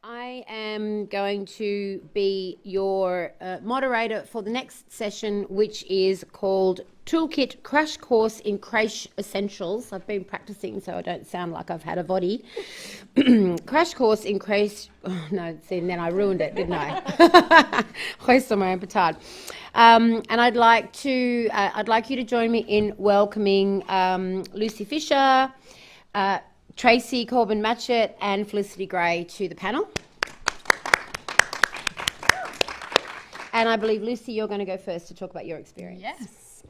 I am going to be your moderator for the next session, which is called Toolkit Crash Course in Creche Essentials. I've been practicing so I don't sound like I've had a body. Crash Course in Creche... Oh, no, see, and then I ruined it, didn't I? Hoist on my own petard. And I'd like you to join me in welcoming Lucy Fisher, Tracy Corbin-Matchett and Felicity Gray to the panel. And I believe, Lucy, you're going to go first to talk about your experience. Yes.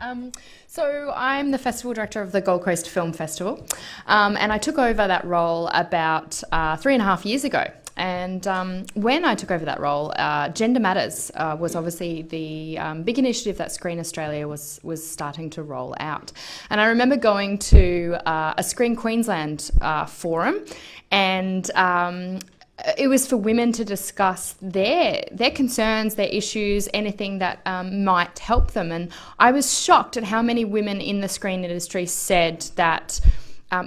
So I'm the festival director of the Gold Coast Film Festival, and I took over that role about 3.5 years ago. And when I took over that role, Gender Matters was obviously the big initiative that Screen Australia was starting to roll out. And I remember going to a Screen Queensland forum, and it was for women to discuss their concerns, their issues, anything that might help them. And I was shocked at how many women in the screen industry said that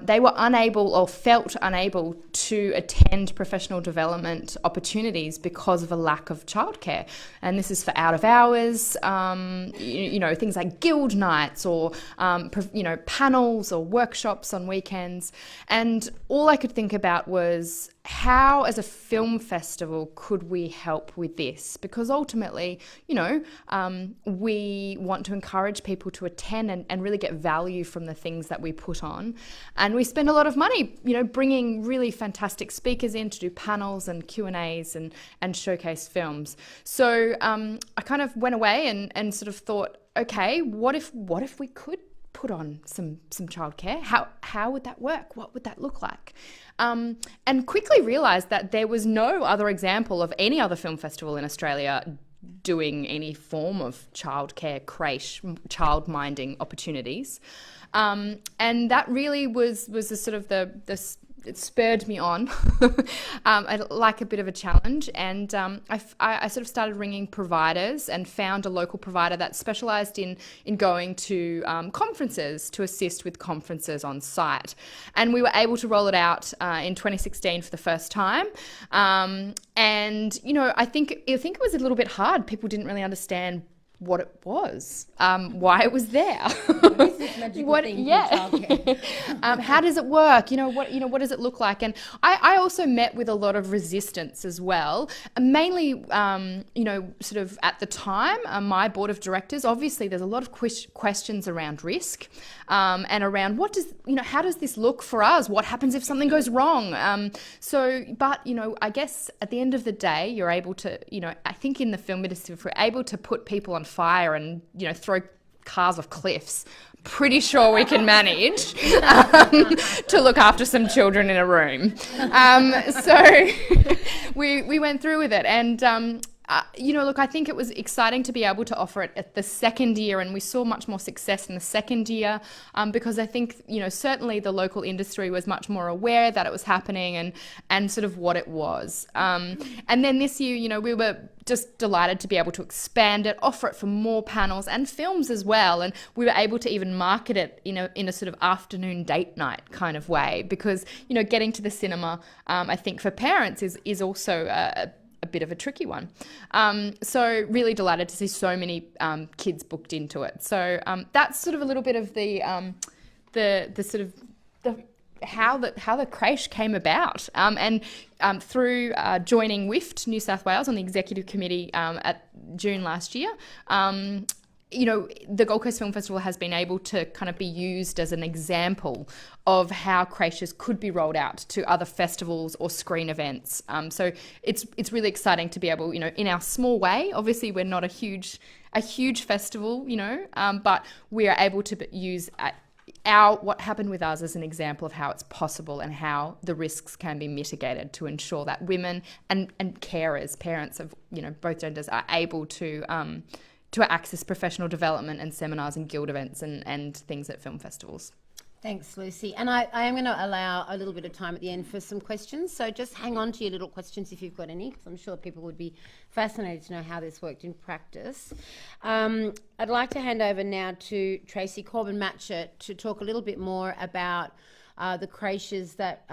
they were unable or felt unable to attend professional development opportunities because of a lack of childcare. And this is for out of hours, things like guild nights or, panels or workshops on weekends. And all I could think about was, how as a film festival could we help with this? Because ultimately, we want to encourage people to attend and really get value from the things that we put on. And we spend a lot of money, bringing really fantastic speakers in to do panels and Q&As and showcase films. So I kind of went away and sort of thought, okay, what if we could put on some childcare? How would that work? What would that look like? And quickly realised that there was no other example of any other film festival in Australia doing any form of childcare, creche, child-minding opportunities. And that really was the sort of it spurred me on. I like a bit of a challenge, and I sort of started ringing providers and found a local provider that specialised in going to conferences to assist with conferences on site. And we were able to roll it out in 2016 for the first time. And I think it was a little bit hard. People didn't really understand what it was, why it was there. What is this magical thing called childcare? How does it work? What does it look like? And I also met with a lot of resistance as well. Mainly, sort of at the time, my board of directors, obviously there's a lot of questions around risk, and around how does this look for us? What happens if something goes wrong? But I guess at the end of the day, you're able to, I think in the film industry, if we're able to put people on fire and throw cars off cliffs, pretty sure we can manage to look after some children in a room. So we went through with it, and I think it was exciting to be able to offer it at the second year, and we saw much more success in the second year because I think, certainly the local industry was much more aware that it was happening and sort of what it was. And then this year, we were just delighted to be able to expand it, offer it for more panels and films as well. And we were able to even market it in a sort of afternoon date night kind of way, because, getting to the cinema, I think for parents is also a bit of a tricky one. So really delighted to see so many kids booked into it. So that's sort of a little bit of how the creche came about. And through joining WIFT New South Wales on the executive committee at June last year, the Gold Coast Film Festival has been able to kind of be used as an example of how creches could be rolled out to other festivals or screen events. So it's really exciting to be able, in our small way. Obviously, we're not a huge festival, but we are able to use what happened with us as an example of how it's possible and how the risks can be mitigated to ensure that women and carers, parents of both genders, are able to access professional development and seminars and guild events and things at film festivals. Thanks, Lucy. And I am going to allow a little bit of time at the end for some questions. So just hang on to your little questions if you've got any, because I'm sure people would be fascinated to know how this worked in practice. I'd like to hand over now to Tracy Corbin-Matchett to talk a little bit more about the creches that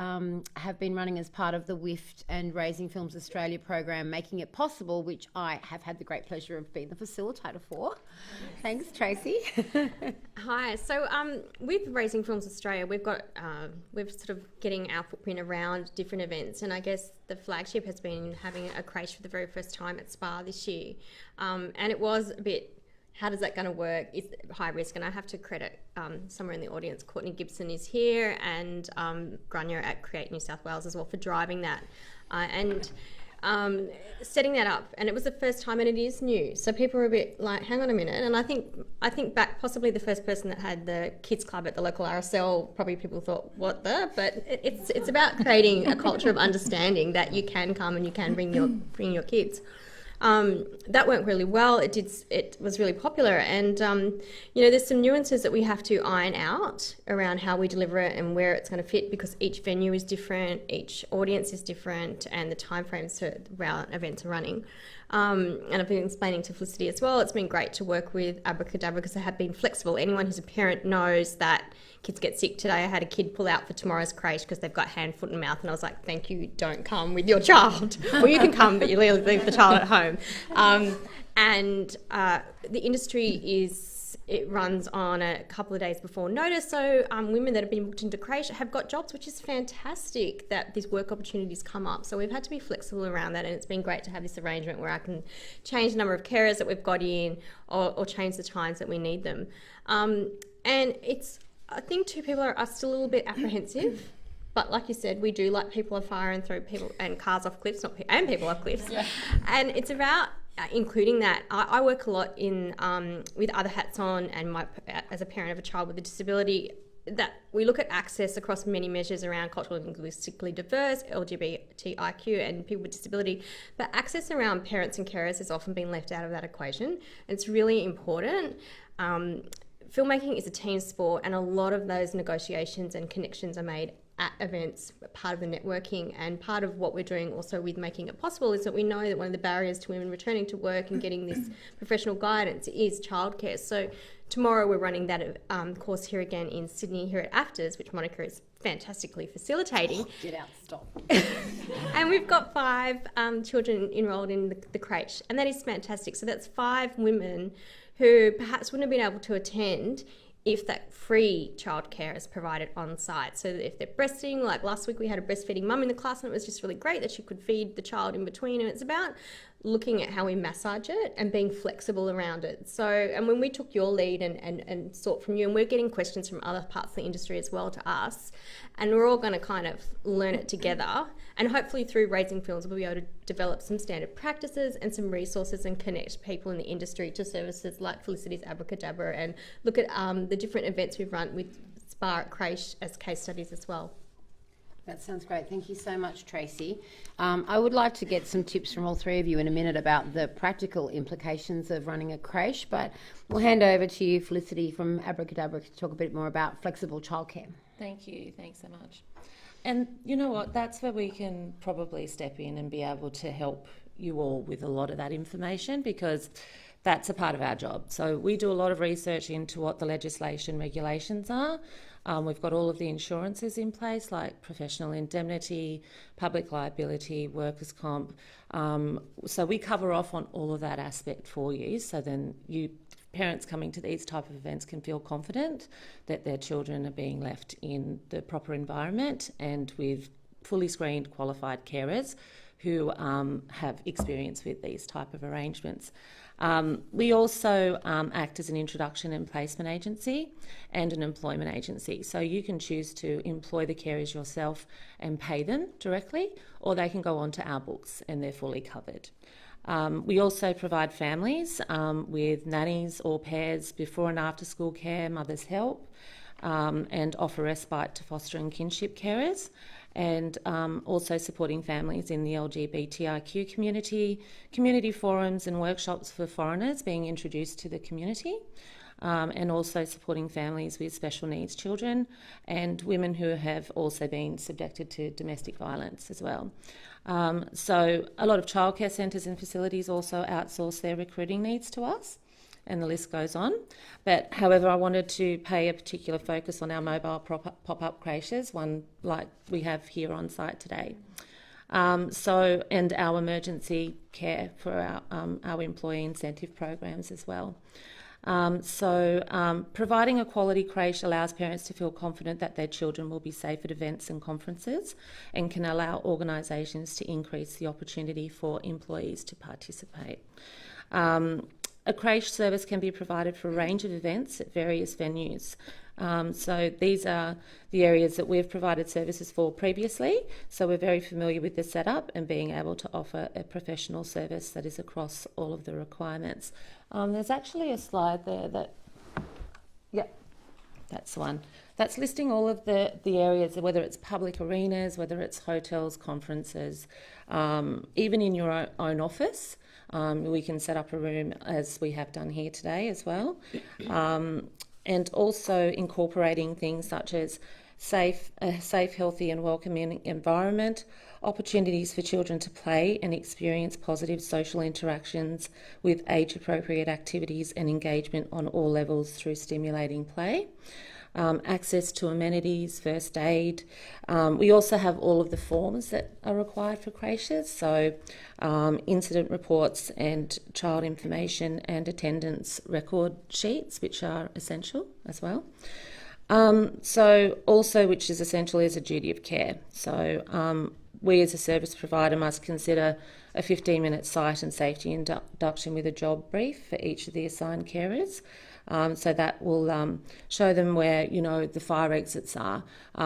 have been running as part of the WIFT and Raising Films Australia program, Making It Possible, which I have had the great pleasure of being the facilitator for. Thanks, Tracy. Hi. So with Raising Films Australia, we're sort of getting our footprint around different events, and I guess the flagship has been having a creche for the very first time at Spa this year, and it was a bit, how does that going to work? It's high risk, and I have to credit somewhere in the audience, Courtney Gibson is here, and Grania at Create New South Wales as well for driving that, and setting that up. And it was the first time, and it is new, so people were a bit like, hang on a minute. And I think back, possibly the first person that had the kids club at the local RSL, probably people thought, what the? But it's about creating a culture of understanding that you can come and you can bring your kids. That went really well. It was really popular, and there's some nuances that we have to iron out around how we deliver it and where it's going to fit, because each venue is different, each audience is different, and the timeframes around events are running. And I've been explaining to Felicity as well, it's been great to work with Abracadabra because they have been flexible. Anyone who's a parent knows that kids get sick. Today I had a kid pull out for tomorrow's creche because they've got hand, foot and mouth, and I was like, thank you, don't come with your child. Well, you can come, but you leave the child at home. The industry it runs on a couple of days before notice, so women that have been booked into creche have got jobs, which is fantastic that these work opportunities come up. So we've had to be flexible around that, and it's been great to have this arrangement where I can change the number of carers that we've got in, or change the times that we need them. And I think too, people are still a little bit apprehensive. But like you said, we do light people on fire and throw people and cars off cliffs, and people off cliffs. Yeah. And it's about including that. I work a lot in with other hats on, and as a parent of a child with a disability, that we look at access across many measures around culturally and linguistically diverse, LGBTIQ, and people with disability. But access around parents and carers has often been left out of that equation. And it's really important. Filmmaking is a team sport, and a lot of those negotiations and connections are made at events, part of the networking. And part of what we're doing also with Making It Possible is that we know that one of the barriers to women returning to work and getting this professional guidance is childcare. So tomorrow we're running that course here again in Sydney, here at AFTRS, which Monica is fantastically facilitating. Get out, stop. And we've got 5 children enrolled in the creche, and that is fantastic. So that's 5 women who perhaps wouldn't have been able to attend if that free childcare is provided on site. So if they're breastfeeding, like last week we had a breastfeeding mum in the class, and it was just really great that she could feed the child in between. And it's about looking at how we massage it and being flexible around it. So, and when we took your lead and sought from you, and we're getting questions from other parts of the industry as well to us, and we're all going to kind of learn it together, and hopefully through Raising Films we'll be able to develop some standard practices and some resources and connect people in the industry to services like Felicity's Abracadabra, and look at the different events we've run with Spa at Creche as case studies as well. That sounds great. Thank you so much, Tracy. I would like to get some tips from all 3 of you in a minute about the practical implications of running a creche, but we'll hand over to you, Felicity from Abracadabra, to talk a bit more about flexible childcare. Thank you. Thanks so much. And you know what? That's where we can probably step in and be able to help you all with a lot of that information, because that's a part of our job. So we do a lot of research into what the legislation regulations are. We've got all of the insurances in place, like professional indemnity, public liability, workers' comp. So we cover off on all of that aspect for you. So then parents coming to these type of events can feel confident that their children are being left in the proper environment and with fully screened qualified carers who have experience with these type of arrangements. We also act as an introduction and placement agency and an employment agency. So you can choose to employ the carers yourself and pay them directly, or they can go onto our books and they're fully covered. We also provide families with nannies or pairs, before and after school care, mother's help, and offer respite to foster and kinship carers, and also supporting families in the LGBTIQ community forums and workshops for foreigners being introduced to the community, and also supporting families with special needs children and women who have also been subjected to domestic violence as well. So a lot of childcare centres and facilities also outsource their recruiting needs to us. and the list goes on. But however, I wanted to pay a particular focus on our mobile pop-up creches, one like we have here on site today. And our emergency care for our employee incentive programs as well. Providing a quality creche allows parents to feel confident that their children will be safe at events and conferences, and can allow organisations to increase the opportunity for employees to participate. A creche service can be provided for a range of events at various venues. So these are the areas that we've provided services for previously. So we're very familiar with the setup and being able to offer a professional service that is across all of the requirements. There's actually a slide there that, that's the one. That's listing all of the areas, whether it's public arenas, whether it's hotels, conferences, even in your own office. We can set up a room as we have done here today as well. And also incorporating things such as a safe, healthy and welcoming environment, opportunities for children to play and experience positive social interactions with age-appropriate activities and engagement on all levels through stimulating play. Access to amenities, first aid. We also have all of the forms that are required for creches, so incident reports and child information and attendance record sheets, which are essential as well. Which is essential, is a duty of care. So we as a service provider must consider a 15-minute site and safety induction with a job brief for each of the assigned carers. So that will show them where, the fire exits are,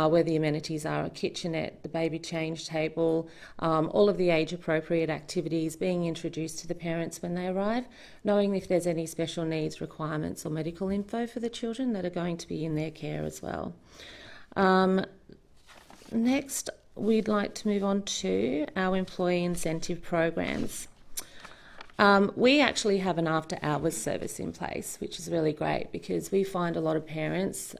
where the amenities are, a kitchenette, the baby change table, all of the age-appropriate activities being introduced to the parents when they arrive, knowing if there's any special needs, requirements or medical info for the children that are going to be in their care as well. Next, we'd like to move on to our employee incentive programs. We actually have an after-hours service in place, which is really great because we find a lot of parents,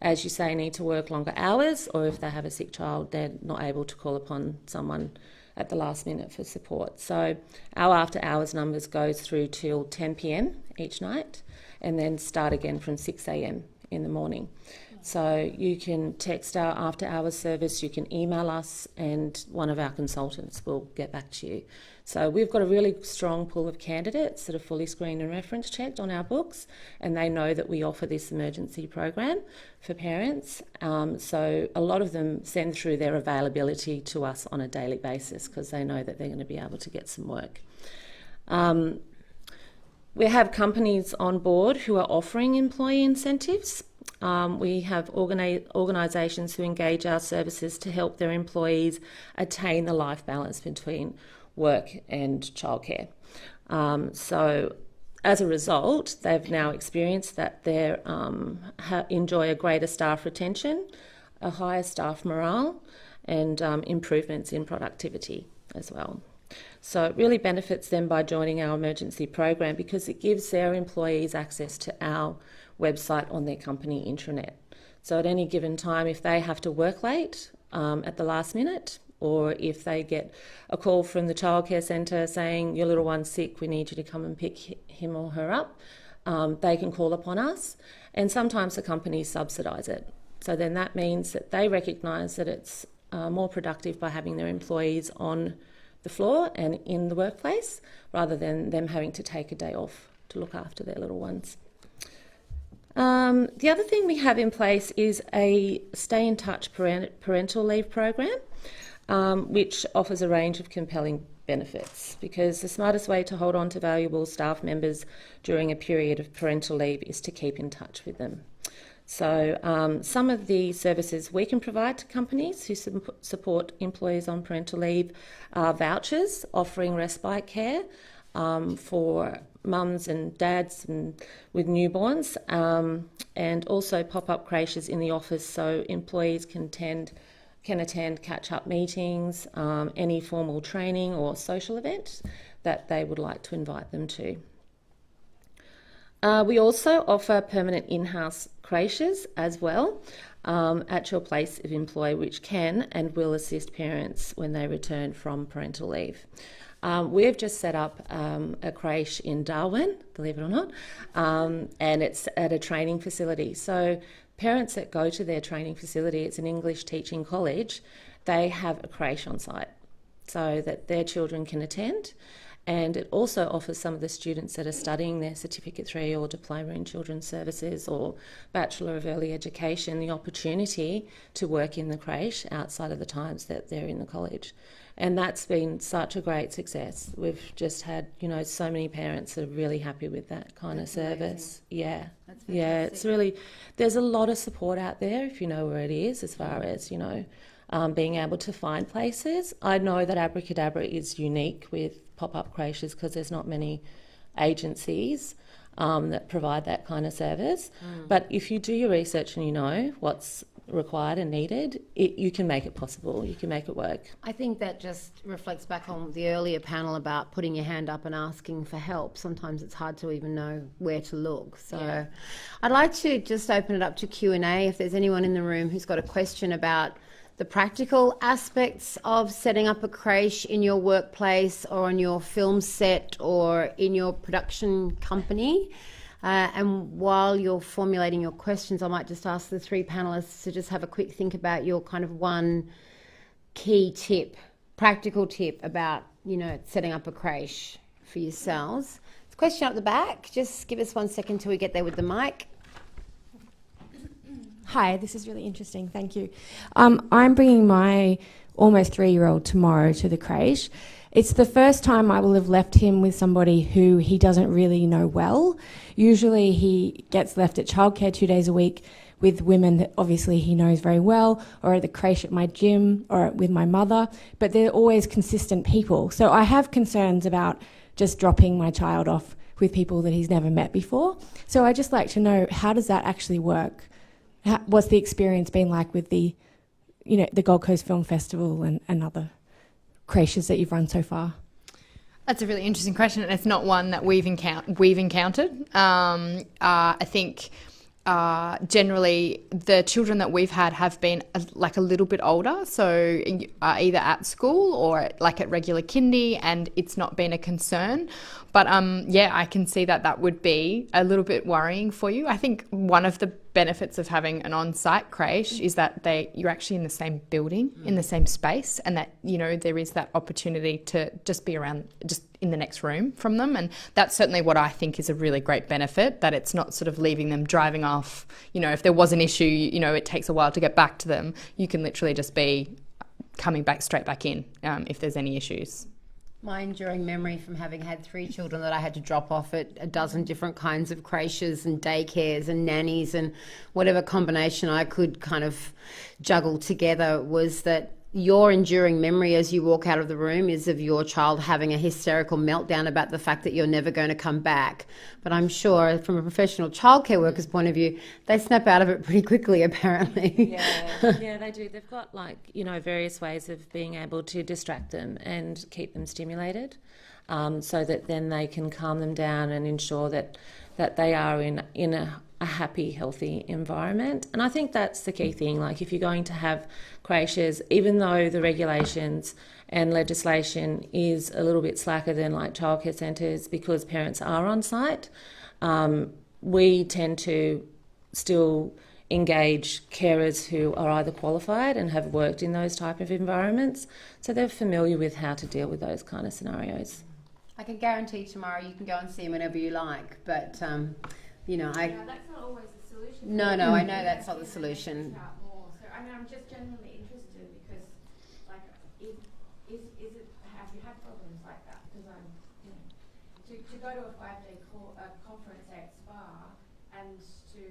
as you say, need to work longer hours, or if they have a sick child, they're not able to call upon someone at the last minute for support. So our after-hours numbers goes through till 10 p.m. each night and then start again from 6 a.m. in the morning. So you can text our after-hours service, you can email us, and one of our consultants will get back to you. So we've got a really strong pool of candidates that are fully screened and reference checked on our books, and they know that we offer this emergency program for parents. So a lot of them send through their availability to us on a daily basis because they know that they're going to be able to get some work. We have companies on board who are offering employee incentives. We have organisations who engage our services to help their employees attain the life balance between work and childcare. So as a result, they've now experienced that they enjoy a greater staff retention, a higher staff morale, and improvements in productivity as well. So it really benefits them by joining our emergency program because it gives their employees access to our website on their company intranet. So at any given time, if they have to work late at the last minute, or if they get a call from the childcare centre saying your little one's sick, we need you to come and pick him or her up, they can call upon us, and sometimes the companies subsidise it. So then that means that they recognise that it's more productive by having their employees on the floor and in the workplace rather than them having to take a day off to look after their little ones. The other thing we have in place is a Stay in Touch parental leave program, which offers a range of compelling benefits, because the smartest way to hold on to valuable staff members during a period of parental leave is to keep in touch with them. So some of the services we can provide to companies who support employees on parental leave are vouchers offering respite care for mums and dads with newborns, and also pop-up creches in the office so employees can attend catch-up meetings, any formal training or social event that they would like to invite them to. We also offer permanent in-house creches as well. at your place of employ, which can and will assist parents when they return from parental leave. We've just set up a creche in Darwin, believe it or not, and it's at a training facility. So parents that go to their training facility, it's an English teaching college, they have a creche on site so that their children can attend. And it also offers some of the students that are studying their Certificate 3 or Diploma in Children's Services or Bachelor of Early Education the opportunity to work in the creche outside of the times that they're in the college. And that's been such a great success. We've just had, so many parents that are really happy with that kind of service. Yeah. Yeah, it's really, there's a lot of support out there if you know where it is as far as, being able to find places. I know that Abracadabra is unique with pop-up creches because there's not many agencies that provide that kind of service. But if you do your research and you know what's required and needed, you can make it possible. You can make it work. I think that just reflects back on the earlier panel about putting your hand up and asking for help. Sometimes it's hard to even know where to look. So I'd like to just open it up to Q&A if there's anyone in the room who's got a question about the practical aspects of setting up a creche in your workplace or on your film set or in your production company. And while you're formulating your questions, I might just ask the three panellists to just have a quick think about your kind of one key tip, practical tip about, setting up a creche for yourselves. There's a question up the back. Just give us 1 second till we get there with the mic. Hi, this is really interesting. Thank you. I'm bringing my almost 3-year-old tomorrow to the creche. It's the first time I will have left him with somebody who he doesn't really know well. Usually he gets left at childcare 2 days a week with women that obviously he knows very well, or at the creche at my gym, or with my mother, but they're always consistent people. So I have concerns about just dropping my child off with people that he's never met before. So I'd just like to know, how does that actually work? What's the experience been like with the Gold Coast Film Festival and other creches that you've run so far? That's a really interesting question, and it's not one that we've encountered. I think generally the children that we've had have been a little bit older, so either at school or at regular kindy, and it's not been a concern. But I can see that would be a little bit worrying for you. I think one of the benefits of having an on-site creche is that you're actually in the same building, in the same space, and that there is that opportunity to just be around, just in the next room from them. And that's certainly what I think is a really great benefit, that it's not sort of leaving them driving off. If there was an issue, it takes a while to get back to them. You can literally just be coming back straight back in if there's any issues. My enduring memory from having had 3 children that I had to drop off at a dozen different kinds of creches and daycares and nannies and whatever combination I could kind of juggle together was that your enduring memory as you walk out of the room is of your child having a hysterical meltdown about the fact that you're never going to come back. But I'm sure from a professional childcare worker's point of view, they snap out of it pretty quickly, apparently. Yeah, they do. They've got various ways of being able to distract them and keep them stimulated, so that then they can calm them down and ensure that they are in a happy, healthy environment. And I think that's the key thing. If you're going to have creches, even though the regulations and legislation is a little bit slacker than childcare centres because parents are on site, we tend to still engage carers who are either qualified and have worked in those type of environments, so they're familiar with how to deal with those kind of scenarios. I can guarantee tomorrow you can go and see them whenever you like, but that's not always the solution. No, I know that's not the solution. I'm just genuinely interested because, is it, have you had problems like that? Because to go to a 5-day conference at SPA and to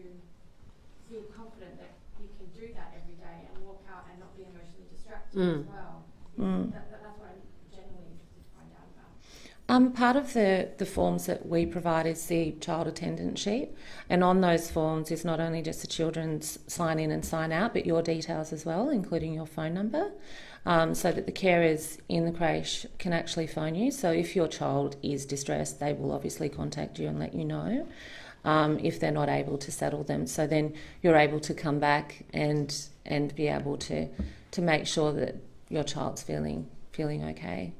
feel confident that you can do that every day and walk out and not be emotionally distracted as well. That's what I'm genuinely interested to find out about. Part of the forms that we provide is the child attendance sheet, and on those forms is not only just the children's sign in and sign out, but your details as well, including your phone number, so that the carers in the creche can actually phone you. So if your child is distressed, they will obviously contact you and let you know. if they're not able to settle them. So then you're able to come back and be able to make sure that your child's feeling okay.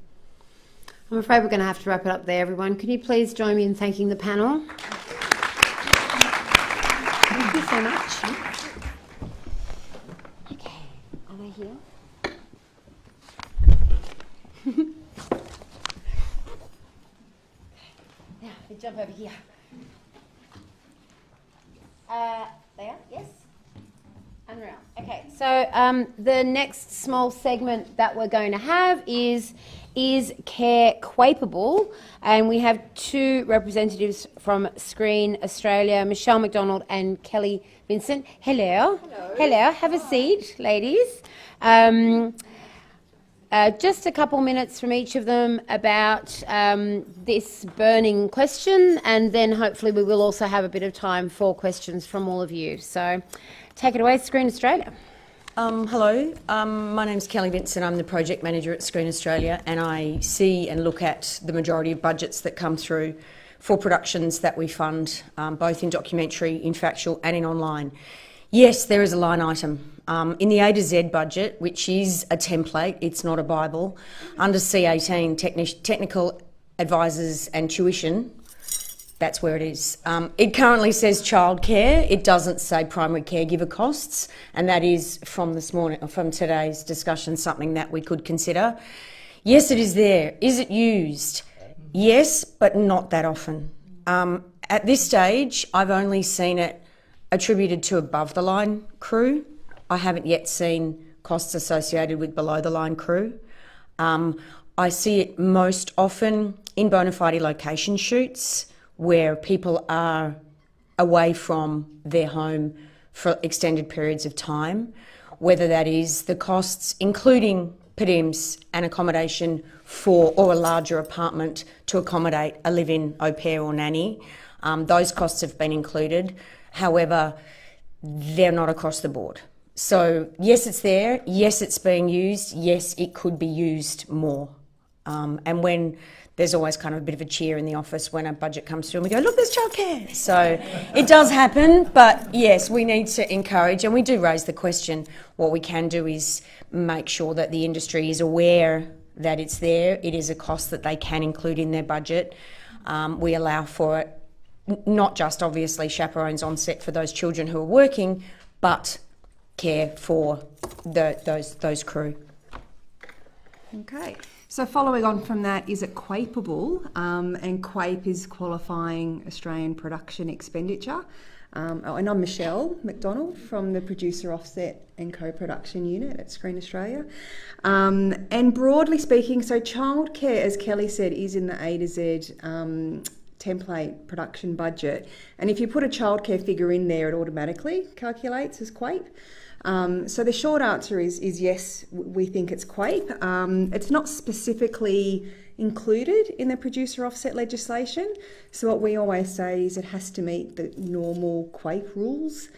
I'm afraid we're going to have to wrap it up there, everyone. Can you please join me in thanking the panel? Thank you so much. Okay, are they here? Now, we jump over here. There, yes? Unreal. Okay, so the next small segment that we're going to have is Care Quapeable? And we have two representatives from Screen Australia, Michelle McDonald and Kelly Vincent. Hello. Hello. Have a seat, ladies. Just a couple minutes from each of them about this burning question, and then hopefully we will also have a bit of time for questions from all of you. So take it away, Screen Australia. Hello, my name's Kelly Vincent. I'm the project manager at Screen Australia, and I see and look at the majority of budgets that come through for productions that we fund, both in documentary, in factual and in online. Yes, there is a line item in the A to Z budget, which is a template, it's not a Bible, under C18, technical advisors and tuition. That's where it is. It currently says childcare. It doesn't say primary caregiver costs, and that is from this morning, or from today's discussion, something that we could consider. Yes, it is there. Is it used? Yes, but not that often. At this stage, I've only seen it attributed to above the line crew. I haven't yet seen costs associated with below the line crew. I see it most often in bona fide location shoots, where people are away from their home for extended periods of time, whether that is the costs, including per diems and accommodation for, or a larger apartment to accommodate a live-in au pair or nanny. Those costs have been included. However, they're not across the board. So yes, it's there. Yes, it's being used. Yes, it could be used more. And when there's always kind of a bit of a cheer in the office when a budget comes through and we go, look, there's childcare. So it does happen, but yes, we need to encourage, and we do raise the question. What we can do is make sure that the industry is aware that it's there. It is a cost that they can include in their budget. We allow for it, not just obviously chaperones on set for those children who are working, but care for those crew. Okay. So following on from that, is it quapeable? And QAPE is qualifying Australian production expenditure. And I'm Michelle McDonald from the Producer Offset and Co-Production Unit at Screen Australia. And broadly speaking, so childcare, as Kelly said, is in the A to Z template production budget. And if you put a childcare figure in there, it automatically calculates as QAPE. So the short answer is yes, we think it's QAPE. It's not specifically included in the producer offset legislation. So what we always say is it has to meet the normal QAPE rules,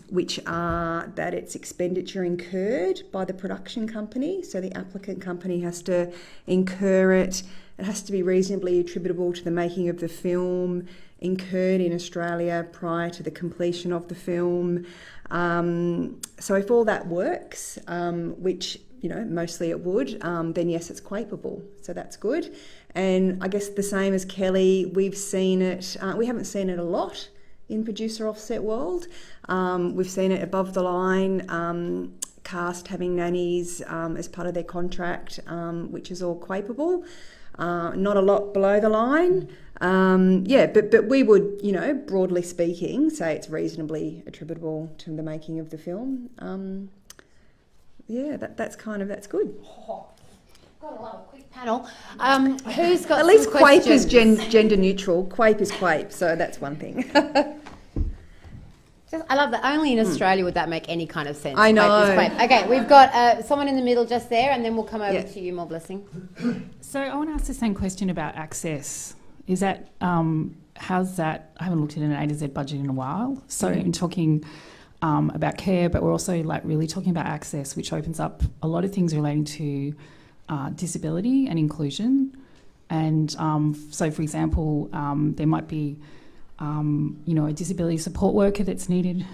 which are that it's expenditure incurred by the production company. So the applicant company has to incur it. It has to be reasonably attributable to the making of the film, incurred in Australia prior to the completion of the film. So if all that works, which mostly it would, then yes, it's quapeable. So that's good. And I guess the same as Kelly, we've seen it. We haven't seen it a lot in producer offset world. We've seen it above the line, cast having nannies as part of their contract, which is all quapeable. Not a lot below the line. But we would, broadly speaking, say it's reasonably attributable to the making of the film. That's good. Got a lot of quick panel. Who's got At least some QAPE is questions? gender neutral. QAPE is QAPE, so that's one thing. I love that. Only in Australia would that make any kind of sense. I know. QAPE is QAPE. Okay, we've got someone in the middle just there, and then we'll come over to you, More Blessing. So I want to ask the same question about access. Is that, how's that? I haven't looked at an A to Z budget in a while. So in talking about care, but we're also really talking about access, which opens up a lot of things relating to disability and inclusion. And so, for example, there might be a disability support worker that's needed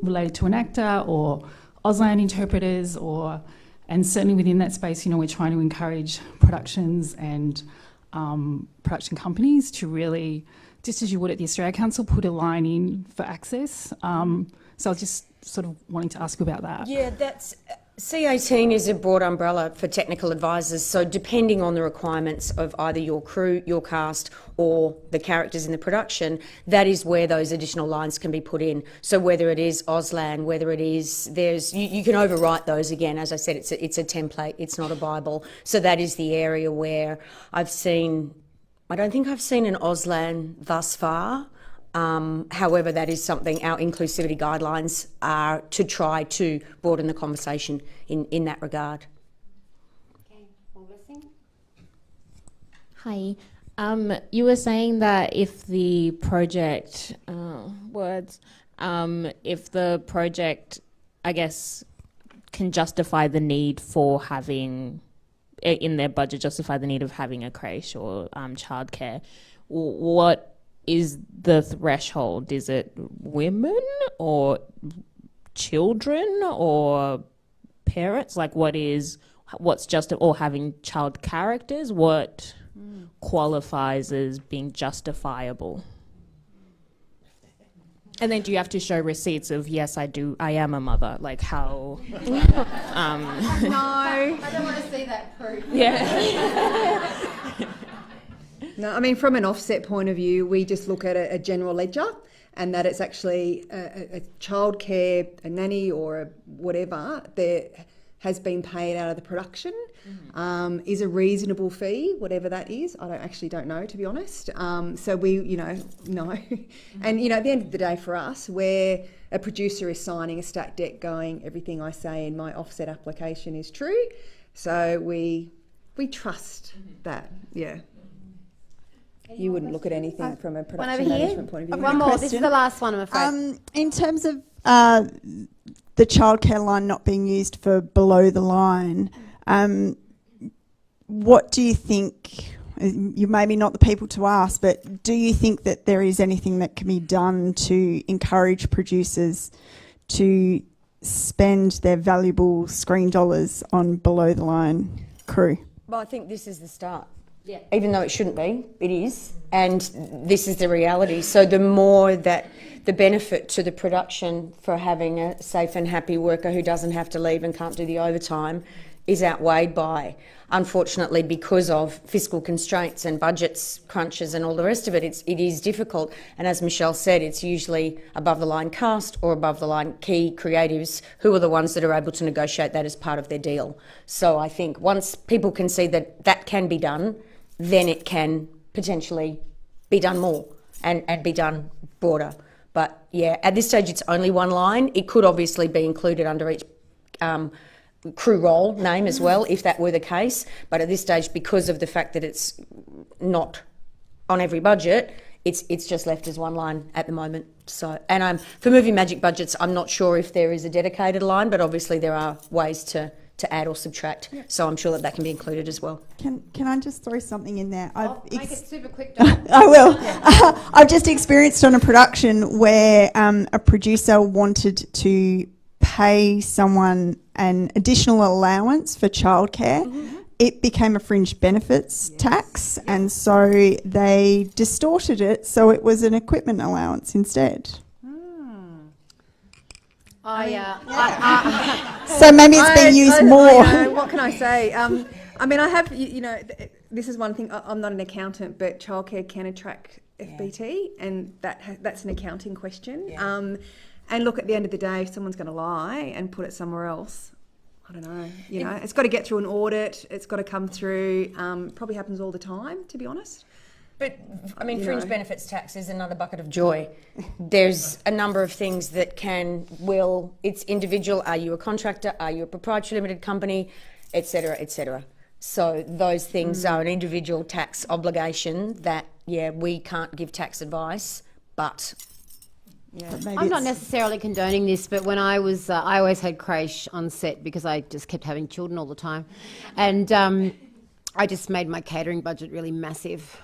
related to an actor, or Auslan interpreters, and certainly within that space, we're trying to encourage productions and production companies to really, just as you would at the Australia Council, put a line in for access. So I was just sort of wanting to ask you about that. Yeah, C18 is a broad umbrella for technical advisors, so depending on the requirements of either your crew, your cast, or the characters in the production, that is where those additional lines can be put in. So whether it is Auslan, whether it is, you can overwrite those again. As I said, it's a template, it's not a Bible. So that is the area where I don't think I've seen an Auslan thus far. However, that is something our inclusivity guidelines are to try to broaden the conversation in that regard. Okay, Hi. You were saying that if the project, if the project, I guess, can justify the need for having, in their budget, justify the need of having a creche or childcare, what is the threshold? Is it women or children or parents? Like what's just, or having child characters? What qualifies as being justifiable? And then do you have to show receipts of, yes, I am a mother? Like how? No. I don't want to see that proof. Yeah. No, I mean, from an offset point of view, we just look at a general ledger, and that it's actually a childcare, a nanny or a whatever that has been paid out of the production is a reasonable fee, whatever that is. I don't know, to be honest. So we, no. And, at the end of the day for us, where a producer is signing a stat deck going, everything I say in my offset application is true. So we trust that, yeah. You wouldn't look at anything from a production management point of view. One more. This is the last one, I'm afraid. In terms of the childcare line not being used for below the line, what do you think? You maybe not the people to ask, but do you think that there is anything that can be done to encourage producers to spend their valuable screen dollars on below the line crew? Well, I think this is the start. Yeah. Even though it shouldn't be, it is. And this is the reality. So the more that the benefit to the production for having a safe and happy worker who doesn't have to leave and can't do the overtime is outweighed by, unfortunately, because of fiscal constraints and budgets, crunches and all the rest of it, it is difficult. And as Michelle said, it's usually above the line cast or above the line key creatives who are the ones that are able to negotiate that as part of their deal. So I think once people can see that that can be done, then it can potentially be done more and be done broader. But yeah, at this stage it's only one line. It could obviously be included under each crew role name as well, if that were the case. But at this stage, because of the fact that it's not on every budget, it's just left as one line at the moment. So, and for Movie Magic budgets, I'm not sure if there is a dedicated line, but obviously there are ways to add or subtract. Yeah. So I'm sure that can be included as well. Can I just throw something in there? I'll make it super quick. I will. I've just experienced on a production where a producer wanted to pay someone an additional allowance for childcare. Mm-hmm. It became a fringe benefits tax, and so they distorted it so it was an equipment allowance instead. So maybe it's being used more. What can I say? I mean, I have, this is one thing. I'm not an accountant, but childcare can attract FBT, and that's an accounting question. Yeah. And look, at the end of the day, if someone's going to lie and put it somewhere else, I don't know. It's got to get through an audit. It's got to come through. Probably happens all the time, to be honest. But, I mean, fringe benefits tax is another bucket of joy. There's a number of things that it's individual. Are you a contractor? Are you a proprietary limited company? Et cetera, et cetera. So those things are an individual tax obligation that, we can't give tax advice, but... Yeah. I'm not necessarily condoning this, but when I was, I always had creche on set because I just kept having children all the time. And I just made my catering budget really massive.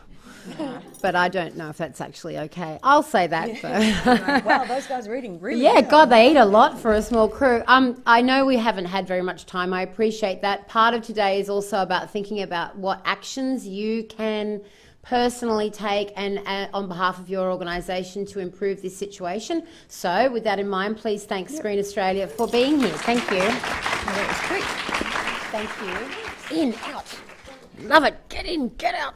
But I don't know if that's actually okay. I'll say that though. Wow, those guys are eating really Yeah, well. God, they eat a lot for a small crew. I know we haven't had very much time. I appreciate that. Part of today is also about thinking about what actions you can personally take and on behalf of your organisation to improve this situation. So, with that in mind, please thank Screen Australia for being here. Thank you. That was quick. Thank you. In, out. Love it. Get in, get out.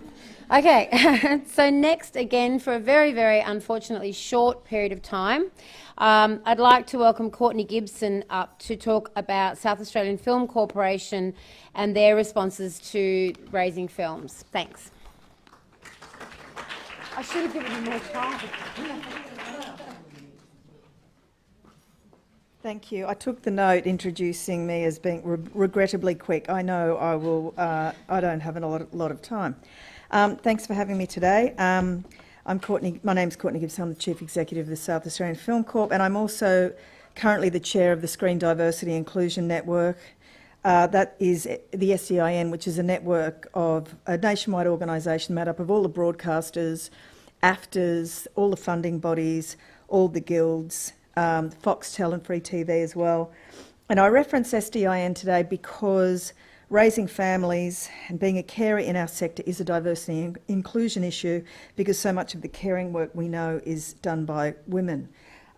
Okay, so next, again, for a very, very unfortunately short period of time, I'd like to welcome Courtney Gibson up to talk about South Australian Film Corporation and their responses to raising films. Thanks. I should have given you more time. Thank you. I took the note introducing me as being regrettably quick. I know I will. I don't have a lot of time. Thanks for having me today. I'm Courtney. My name's Courtney Gibson. I'm the Chief Executive of the South Australian Film Corp, and I'm also currently the Chair of the Screen Diversity Inclusion Network. That is the SDIN, which is a network of a nationwide organisation made up of all the broadcasters, AFTRs, all the funding bodies, all the guilds, Foxtel and Free TV as well. And I reference SDIN today because raising families and being a carer in our sector is a diversity and inclusion issue, because so much of the caring work we know is done by women.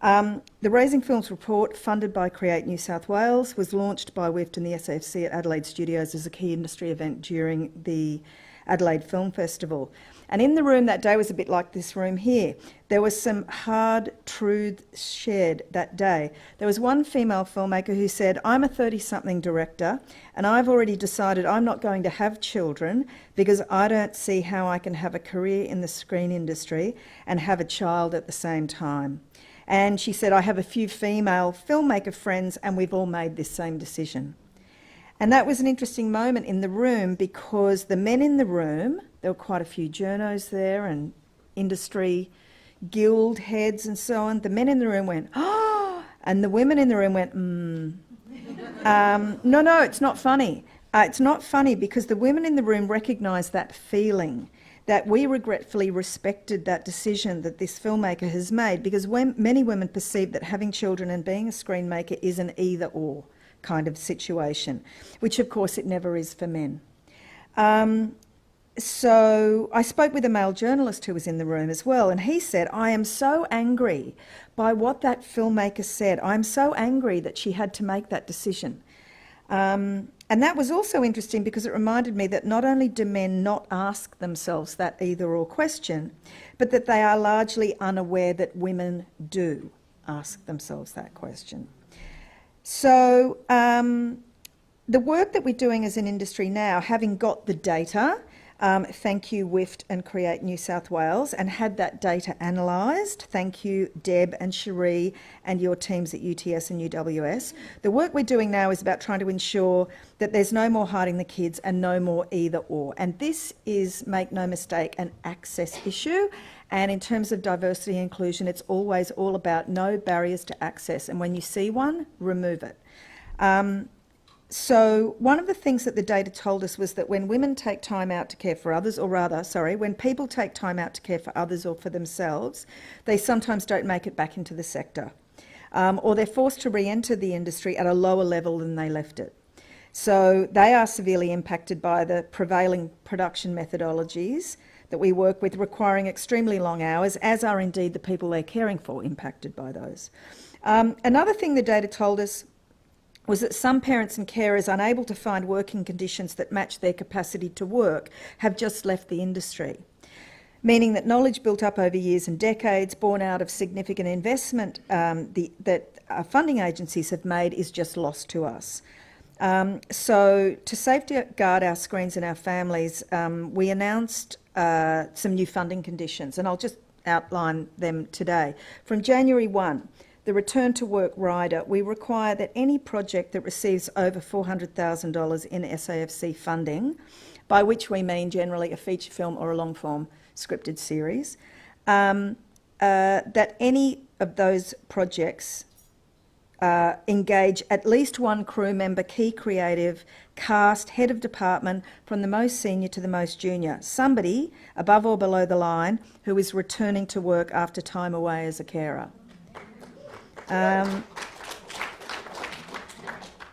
The Raising Films report, funded by Create New South Wales, was launched by WIFT and the SAFC at Adelaide Studios as a key industry event during the Adelaide Film Festival. And in the room that day was a bit like this room here. There was some hard truths shared that day. There was one female filmmaker who said, I'm a 30-something director and I've already decided I'm not going to have children because I don't see how I can have a career in the screen industry and have a child at the same time. And she said, I have a few female filmmaker friends and we've all made this same decision. And that was an interesting moment in the room, because the men in the room, there were quite a few journos there and industry guild heads and so on. The men in the room went, oh, and the women in the room went, No, it's not funny. It's not funny because the women in the room recognised that feeling, that we regretfully respected that decision that this filmmaker has made, because many women perceive that having children and being a screen maker is an either-or kind of situation, which of course it never is for men. So I spoke with a male journalist who was in the room as well, and he said, I am so angry by what that filmmaker said. I'm so angry that she had to make that decision. And that was also interesting because it reminded me that not only do men not ask themselves that either-or question, but that they are largely unaware that women do ask themselves that question. So the work that we're doing as an industry now, having got the data, thank you WIFT and Create New South Wales, and had that data analysed, thank you Deb and Cherie and your teams at UTS and UWS. The work we're doing now is about trying to ensure that there's no more hiding the kids and no more either or. And this is, make no mistake, an access issue. And in terms of diversity and inclusion, it's always all about no barriers to access. And when you see one, remove it. So one of the things that the data told us was that when women take time out to care for others, or rather, when people take time out to care for others or for themselves, they sometimes don't make it back into the sector. Or they're forced to re-enter the industry at a lower level than they left it. So they are severely impacted by the prevailing production methodologies that we work with, requiring extremely long hours, as are indeed the people they're caring for impacted by those. Another thing the data told us was that some parents and carers unable to find working conditions that match their capacity to work have just left the industry, meaning that knowledge built up over years and decades, born out of significant investment that funding agencies have made, is just lost to us. So to safeguard our screens and our families, we announced some new funding conditions, and I'll just outline them today. From January 1, the Return to Work rider, we require that any project that receives over $400,000 in SAFC funding, by which we mean generally a feature film or a long form scripted series, that any of those projects engage at least one crew member, key creative, cast, head of department, from the most senior to the most junior. Somebody above or below the line who is returning to work after time away as a carer.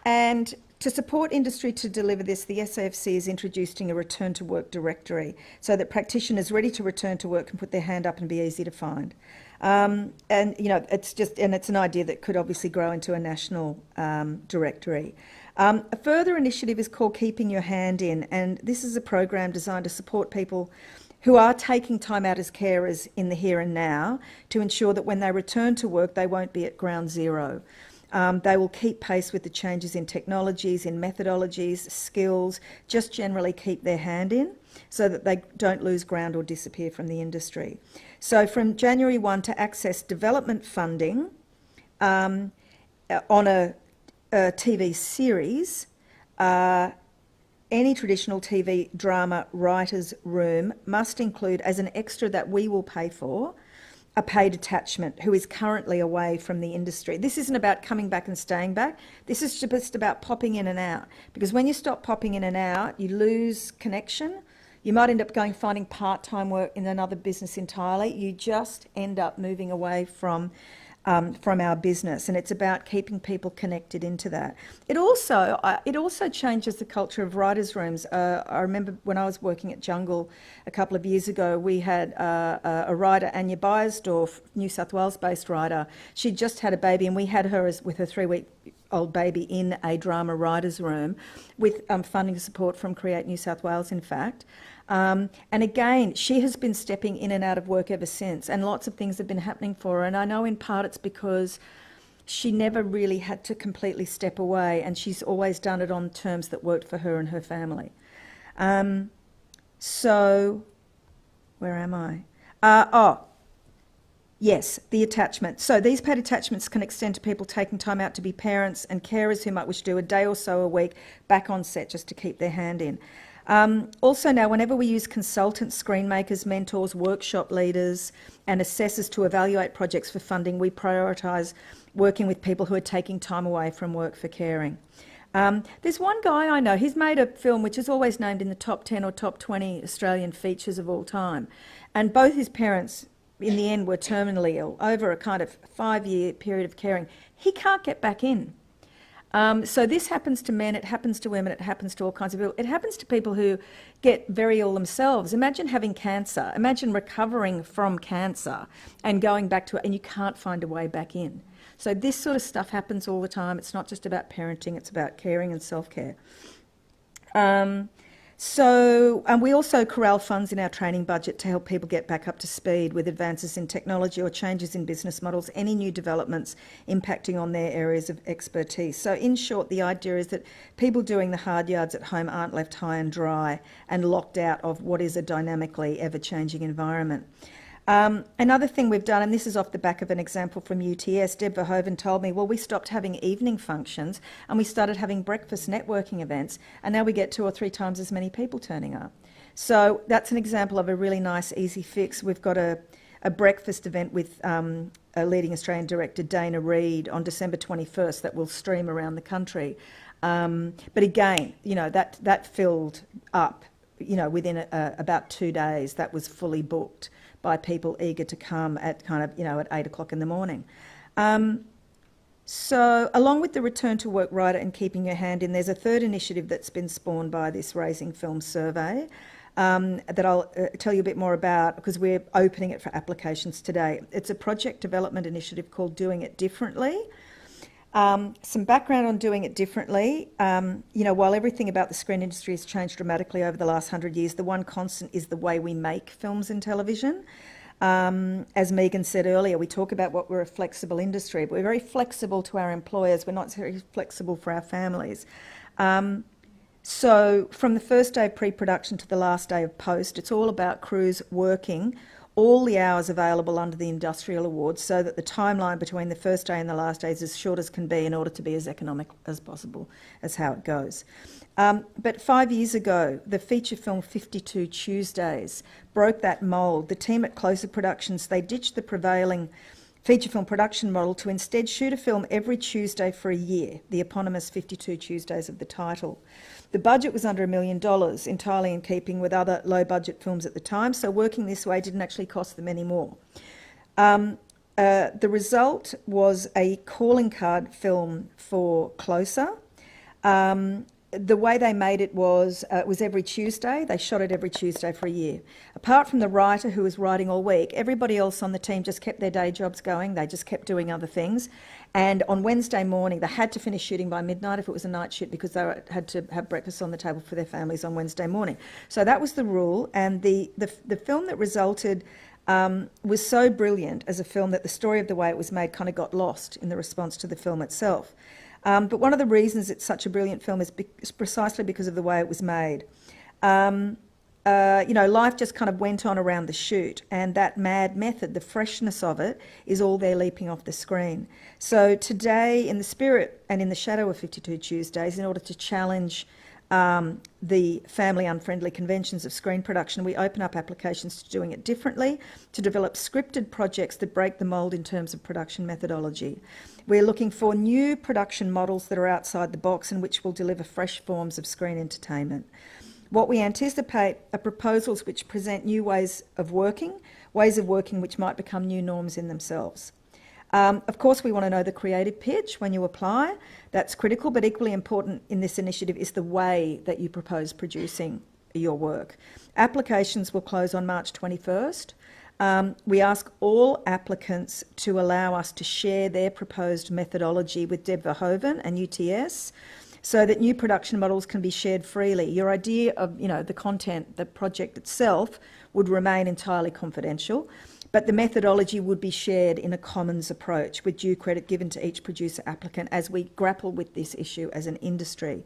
And to support industry to deliver this, the SAFC is introducing a return to work directory so that practitioners ready to return to work can put their hand up and be easy to find. And it's an idea that could obviously grow into a national directory. A further initiative is called Keeping Your Hand In, and this is a program designed to support people who are taking time out as carers in the here and now to ensure that when they return to work, they won't be at ground zero. They will keep pace with the changes in technologies, in methodologies, skills, just generally keep their hand in so that they don't lose ground or disappear from the industry. So from January 1 to access development funding on a TV series, any traditional TV drama writer's room must include, as an extra that we will pay for, a paid attachment who is currently away from the industry. This isn't about coming back and staying back. This is just about popping in and out. Because when you stop popping in and out, you lose connection. You might end up finding part-time work in another business entirely. You just end up moving away from our business, and it's about keeping people connected into that. It also changes the culture of writers' rooms. I remember when I was working at Jungle a couple of years ago, we had a writer, Anya Beiersdorf, New South Wales-based writer. She'd just had a baby, and we had her with her 3-week-old baby in a drama writers' room with funding support from Create New South Wales, in fact. And again, she has been stepping in and out of work ever since, and lots of things have been happening for her. And I know in part it's because she never really had to completely step away, and she's always done it on terms that worked for her and her family. So, where am I? Yes, the attachment. So these paid attachments can extend to people taking time out to be parents and carers who might wish to do a day or so a week back on set just to keep their hand in. Also now, whenever we use consultants, screenmakers, mentors, workshop leaders and assessors to evaluate projects for funding, we prioritise working with people who are taking time away from work for caring. There's one guy I know, he's made a film which is always named in the top 10 or top 20 Australian features of all time. And both his parents, in the end, were terminally ill over a kind of 5-year period of caring. He can't get back in. So this happens to men, it happens to women, it happens to all kinds of people. It happens to people who get very ill themselves. Imagine having cancer. Imagine recovering from cancer and going back to it, and you can't find a way back in. So this sort of stuff happens all the time. It's not just about parenting, it's about caring and self-care. We also corral funds in our training budget to help people get back up to speed with advances in technology or changes in business models, any new developments impacting on their areas of expertise. So in short, the idea is that people doing the hard yards at home aren't left high and dry and locked out of what is a dynamically ever-changing environment. Another thing we've done, and this is off the back of an example from UTS, Deb Verhoeven told me, well, we stopped having evening functions and we started having breakfast networking events, and now we get 2 or 3 times as many people turning up. So that's an example of a really nice, easy fix. We've got a breakfast event with a leading Australian director, Dana Reed, on December 21st that will stream around the country. But again, that filled up, within about 2 days. That was fully booked by people eager to come at at 8 o'clock in the morning. So along with the Return to Work Writer and Keeping Your Hand In, there's a third initiative that's been spawned by this Raising Film survey that I'll tell you a bit more about because we're opening it for applications today. It's a project development initiative called Doing It Differently. Some background on Doing It Differently. While everything about the screen industry has changed dramatically over the last 100 years, the one constant is the way we make films and television. As Megan said earlier, we talk about what we're a flexible industry, but we're very flexible to our employers. We're not very flexible for our families. So from the first day of pre-production to the last day of post, it's all about crews working all the hours available under the industrial awards so that the timeline between the first day and the last day is as short as can be in order to be as economic as possible as how it goes. But 5 years ago, the feature film 52 Tuesdays broke that mould. The team at Closer Productions, they ditched the prevailing feature film production model to instead shoot a film every Tuesday for a year, the eponymous 52 Tuesdays of the title. The budget was under $1 million, entirely in keeping with other low-budget films at the time, so working this way didn't actually cost them any more. The result was a calling card film for Closer. The way they made it was every Tuesday. They shot it every Tuesday for a year. Apart from the writer who was writing all week, everybody else on the team just kept their day jobs going. They just kept doing other things. And on Wednesday morning, they had to finish shooting by midnight if it was a night shoot, because they had to have breakfast on the table for their families on Wednesday morning. So that was the rule. And the film that resulted was so brilliant as a film that the story of the way it was made kind of got lost in the response to the film itself. But one of the reasons it's such a brilliant film is precisely because of the way it was made. Life just kind of went on around the shoot, and that mad method, the freshness of it, is all there leaping off the screen. So today, in the spirit and in the shadow of 52 Tuesdays, in order to challenge the family unfriendly conventions of screen production, we open up applications to doing it differently, to develop scripted projects that break the mould in terms of production methodology. We're looking for new production models that are outside the box and which will deliver fresh forms of screen entertainment. What we anticipate are proposals which present new ways of working which might become new norms in themselves. Of course, we want to know the creative pitch when you apply. That's critical, but equally important in this initiative is the way that you propose producing your work. Applications will close on March 21st. We ask all applicants to allow us to share their proposed methodology with Deb Verhoeven and UTS so that new production models can be shared freely. Your idea of, the content, the project itself would remain entirely confidential, but the methodology would be shared in a commons approach with due credit given to each producer applicant as we grapple with this issue as an industry.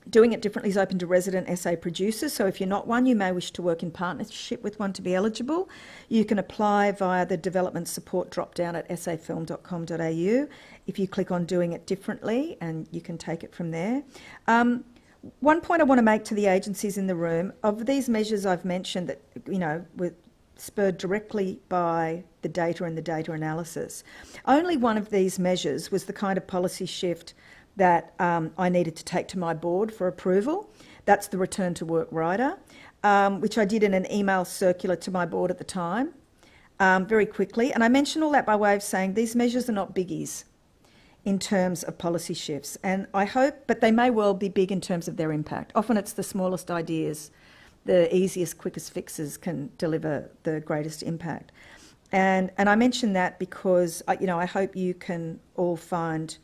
Doing it differently is open to resident SA producers, so if you're not one, you may wish to work in partnership with one to be eligible. You can apply via the development support drop-down at safilm.com.au if you click on Doing It Differently, and you can take it from there. One point I want to make to the agencies in the room, of these measures I've mentioned that, were spurred directly by the data and the data analysis, only one of these measures was the kind of policy shift that I needed to take to my board for approval. That's the return to work rider, which I did in an email circular to my board at the time, very quickly. And I mention all that by way of saying these measures are not biggies in terms of policy shifts. And I hope, but they may well be big in terms of their impact. Often it's the smallest ideas, the easiest, quickest fixes can deliver the greatest impact. And I mention that because, I hope you can all find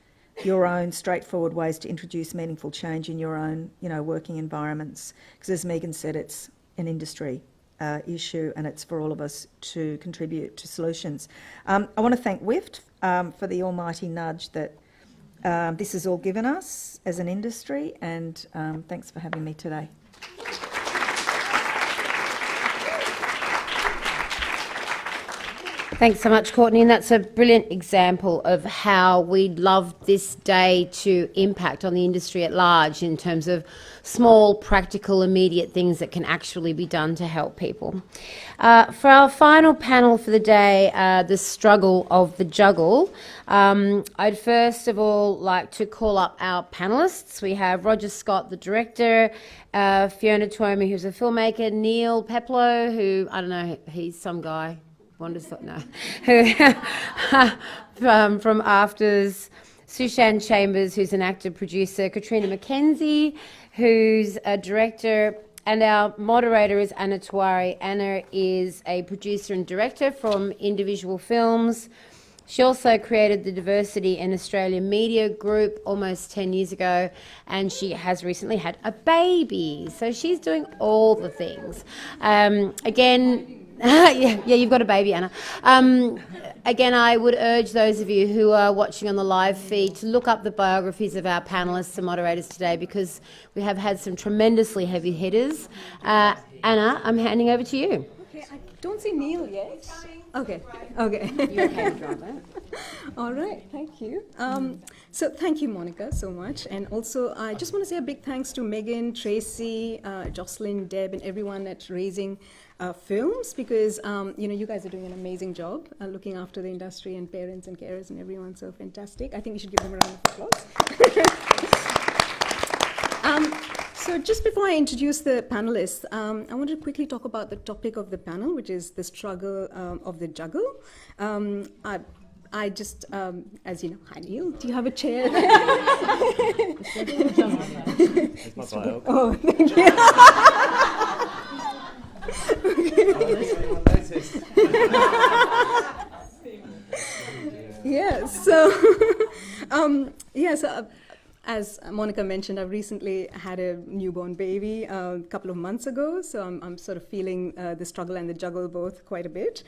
your own straightforward ways to introduce meaningful change in your own, working environments. Because as Megan said, it's an industry issue and it's for all of us to contribute to solutions. I want to thank WIFT for the almighty nudge that this has all given us as an industry, and thanks for having me today. Thanks so much, Courtney. And that's a brilliant example of how we'd love this day to impact on the industry at large in terms of small, practical, immediate things that can actually be done to help people. For our final panel for the day, the struggle of the juggle, I'd first of all like to call up our panellists. We have Roger Scott, the director, Fiona Twomey, who's a filmmaker, Neil Peplow, who, I don't know, he's some guy. From Afters, Sushan Chambers, who's an actor producer, Katrina McKenzie, who's a director, and our moderator is Anna Tawari. Anna is a producer and director from Individual Films. She also created the Diversity in Australia Media Group almost 10 years ago, and she has recently had a baby. So she's doing all the things. Yeah, you've got a baby, Anna. Again, I would urge those of you who are watching on the live feed to look up the biographies of our panellists and moderators today, because we have had some tremendously heavy hitters. Anna, I'm handing over to you. Okay, I don't see Neil yet. Okay. You okay to drive that? All right, thank you. So thank you, Monica, so much. And also, I just want to say a big thanks to Megan, Tracy, Jocelyn, Deb, and everyone at Raising Films, because you guys are doing an amazing job looking after the industry and parents and carers and everyone. So fantastic. I think we should give them a round of applause. So just before I introduce the panelists, I want to quickly talk about the topic of the panel, which is the struggle of the juggle. I just, as you know, hi Neil, do you have a chair? It's my bio. Oh, thank you. Yeah, so, as Monica mentioned, I've recently had a newborn baby a couple of months ago, so I'm sort of feeling the struggle and the juggle both quite a bit.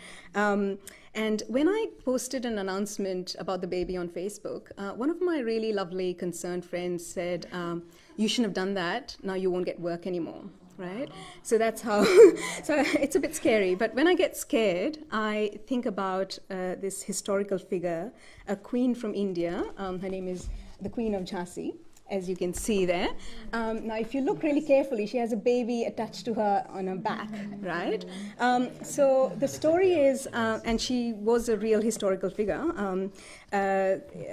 And when I posted an announcement about the baby on Facebook, one of my really lovely concerned friends said, you shouldn't have done that, now you won't get work anymore. Right? So that's how, so it's a bit scary. But when I get scared, I think about this historical figure, a queen from India. Her name is the Queen of Jhansi, as you can see there. Now, if you look really carefully, she has a baby attached to her on her back, right? So the story is, and she was a real historical figure.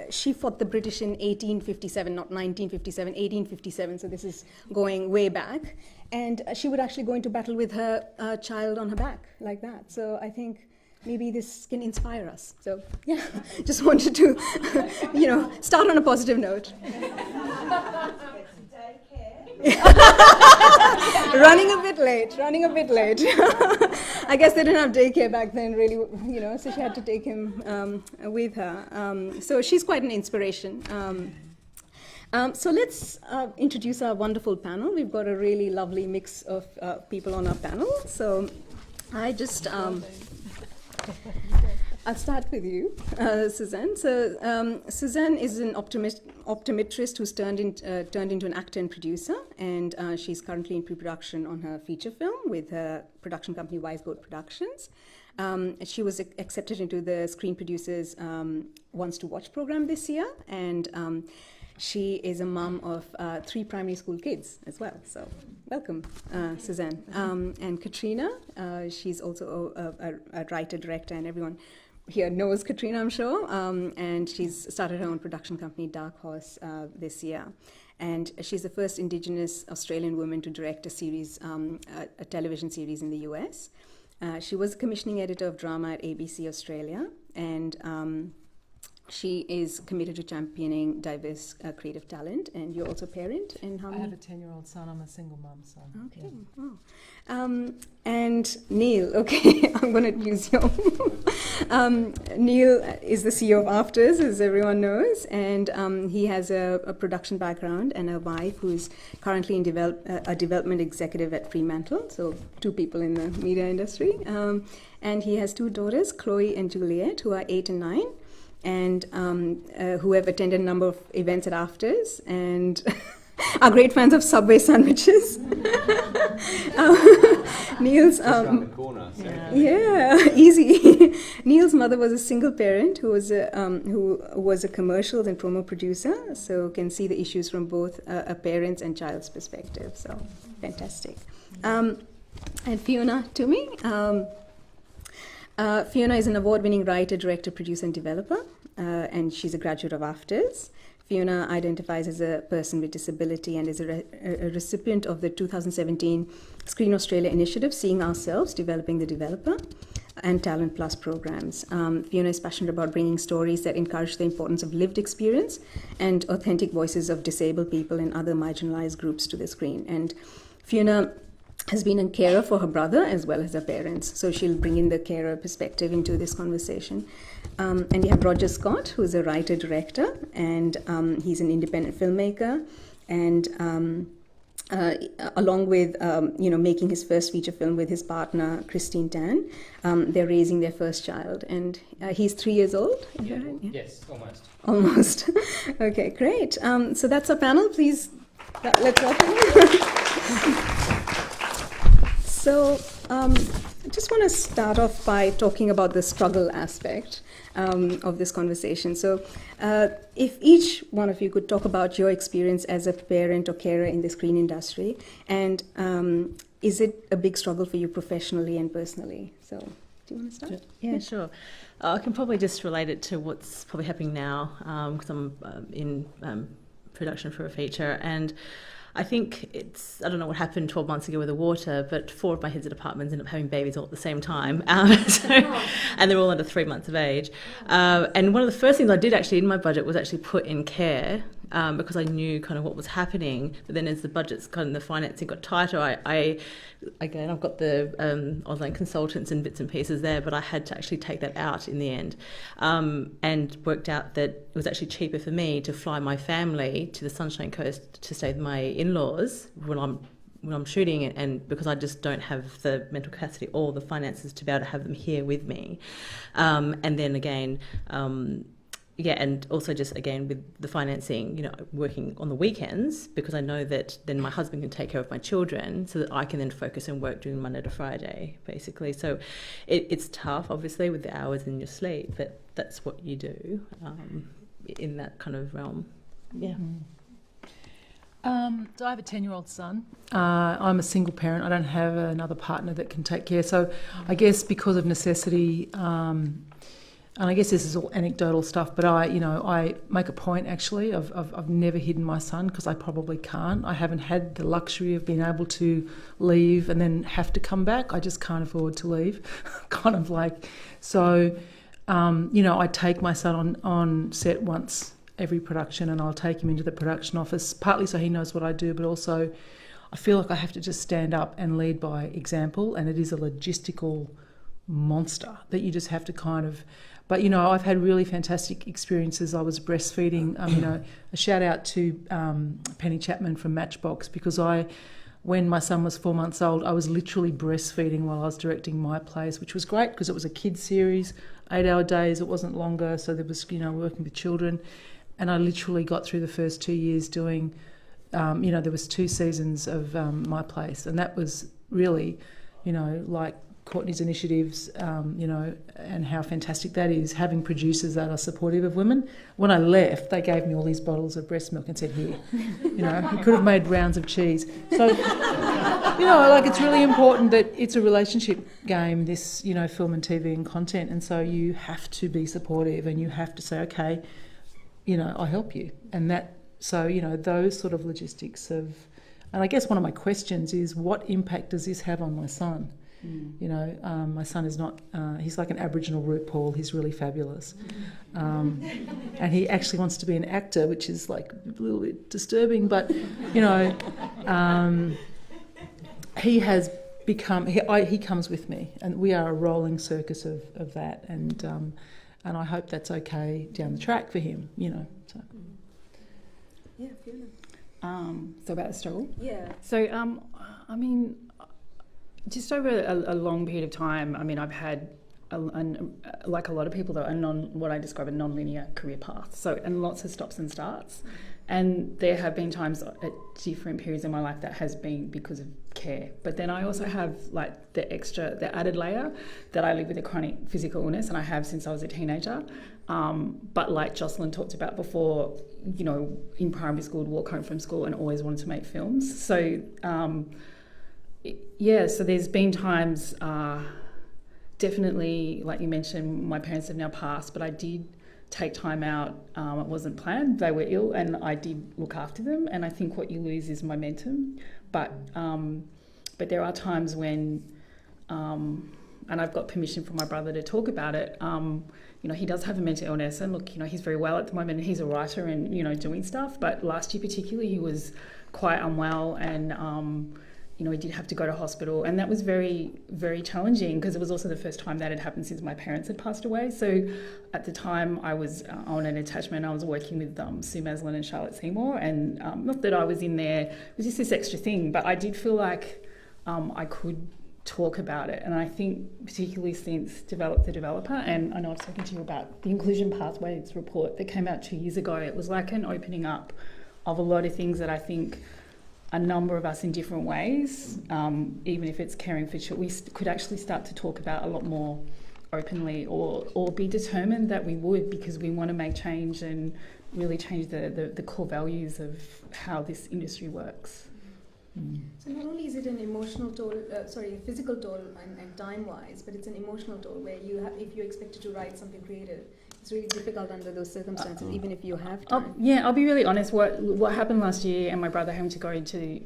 She fought the British in 1857, not 1957, 1857. So this is going way back. And she would actually go into battle with her child on her back, like that. So I think maybe this can inspire us. So yeah, just wanted to, start on a positive note. running a bit late. I guess they didn't have daycare back then, really, so she had to take him with her. So she's quite an inspiration. So let's introduce our wonderful panel. We've got a really lovely mix of people on our panel. So I just, I'll start with you, Suzanne. So Suzanne is an optometrist who's turned into an actor and producer, and she's currently in pre-production on her feature film with her production company Wiseboat Productions. She was accepted into the Screen Producers Wants to Watch program this year, and she is a mum of 3 primary school kids as well. So welcome, Suzanne. And Katrina, she's also a writer, director, and everyone here knows Katrina, I'm sure. And she's started her own production company, Dark Horse, this year. And she's the first Indigenous Australian woman to direct a series, a television series in the US. She was a commissioning editor of drama at ABC Australia, and she is committed to championing diverse creative talent, and you're also a parent. And how many? I have a 10-year-old son. I'm a single mum, so. Okay. Yeah. Wow. And Neil, okay, I'm going to use your. Neil is the CEO of Afters, as everyone knows, and he has a production background and a wife who is currently in a development executive at Fremantle, so 2 people in the media industry. And he has 2 daughters, Chloe and Juliet, who are 8 and 9. And who have attended a number of events at Afters and are great fans of Subway sandwiches. Neil's around the corner. So. Yeah, easy. Neil's mother was a single parent who was a commercials and promo producer, so can see the issues from both a parent's and child's perspective. So fantastic. And Fiona Toomey. Fiona is an award-winning writer, director, producer, and developer, and she's a graduate of Afters. Fiona identifies as a person with disability and is a recipient of the 2017 Screen Australia initiative, Seeing Ourselves, Developing the Developer, and Talent Plus programs. Fiona is passionate about bringing stories that encourage the importance of lived experience and authentic voices of disabled people and other marginalized groups to the screen. And Fiona has been a carer for her brother as well as her parents, so she'll bring in the carer perspective into this conversation. And you have Roger Scott, who's a writer-director, and he's an independent filmmaker, and along with making his first feature film with his partner Christine Tan, they're raising their first child, and he's 3 years old. Yeah. Right? Yeah. Yes, almost. Almost. Okay, great. So that's our panel. Please, let's welcome. So just want to start off by talking about the struggle aspect of this conversation. So, if each one of you could talk about your experience as a parent or carer in the screen industry, and is it a big struggle for you professionally and personally? So, do you want to start? Yeah, sure. I can probably just relate it to what's probably happening now, because I'm in production for a feature, and I think I don't know what happened 12 months ago with the water, but 4 of my heads of departments ended up having babies all at the same time. And they're all under 3 months of age. And one of the first things I did actually in my budget was actually put in care, because I knew kind of what was happening. But then as the budget's kind of the financing got tighter, I've got the online consultants and bits and pieces there, but I had to actually take that out in the end, and worked out that it was actually cheaper for me to fly my family to the Sunshine Coast to stay with my in-laws when I'm shooting, and because I just don't have the mental capacity or the finances to be able to have them here with me, and then again. And also just, again, with the financing, working on the weekends, because I know that then my husband can take care of my children so that I can then focus and work during Monday to Friday, basically. So it's tough, obviously, with the hours in your sleep, but that's what you do in that kind of realm. Yeah. So I have a 10-year-old son. I'm a single parent. I don't have another partner that can take care. So I guess because of necessity, and I guess this is all anecdotal stuff, but I make a point actually of I've never hidden my son, because I probably can't. I haven't had the luxury of being able to leave and then have to come back. I just can't afford to leave, kind of like. So, I take my son on set once every production, and I'll take him into the production office, partly so he knows what I do, but also I feel like I have to just stand up and lead by example, and it is a logistical monster that you just have to kind of. But, I've had really fantastic experiences. I was breastfeeding, a shout out to Penny Chapman from Matchbox, because when my son was 4 months old, I was literally breastfeeding while I was directing my plays, which was great because it was a kids series, 8-hour days, it wasn't longer, so there was, working with children. And I literally got through the first 2 years doing, there was 2 seasons of my plays, and that was really, like Courtney's initiatives, and how fantastic that is, having producers that are supportive of women. When I left, they gave me all these bottles of breast milk and said, here, you could have made rounds of cheese. So, it's really important that it's a relationship game, this, film and TV and content. And so you have to be supportive, and you have to say, okay, I'll help you. And that, so, those sort of logistics of, and I guess one of my questions is, what impact does this have on my son? My son is not, he's like an Aboriginal RuPaul, he's really fabulous. And he actually wants to be an actor, which is like a little bit disturbing, but, he has become, he comes with me, and we are a rolling circus of that, and I hope that's okay down the track for him, So. Yeah, Fiona. So about the struggle? Yeah. So, just over a long period of time, I've had, like a lot of people, though, what I describe a non-linear career path. So, and lots of stops and starts. And there have been times at different periods in my life that has been because of care. But then I also have like the added layer that I live with a chronic physical illness, and I have since I was a teenager. But like Jocelyn talked about before, in primary school, I'd walk home from school and always wanted to make films. So, so there's been times, definitely, like you mentioned, my parents have now passed, but I did take time out. It wasn't planned. They were ill, and I did look after them. And I think what you lose is momentum. But there are times when, and I've got permission from my brother to talk about it. He does have a mental illness, and look, he's very well at the moment, and he's a writer and doing stuff. But last year particularly, he was quite unwell, and he did have to go to hospital, and that was very, very challenging because it was also the first time that had happened since my parents had passed away. So at the time I was on an attachment. I was working with Sue Maslin and Charlotte Seymour, and not that I was in there, it was just this extra thing, but I did feel like I could talk about it. And I think particularly since Develop the Developer, and I know I've spoken to you about the Inclusion Pathways report that came out 2 years ago, it was like an opening up of a lot of things that I think a number of us in different ways, even if it's caring for children, we could actually start to talk about a lot more openly, or be determined that we would, because we want to make change and really change the core values of how this industry works. So not only is it an emotional toll, a physical toll and time-wise, but it's an emotional toll where if you're expected to write something creative, it's really difficult under those circumstances, even if you have time. I'll be really honest. What happened last year, and my brother having to go into,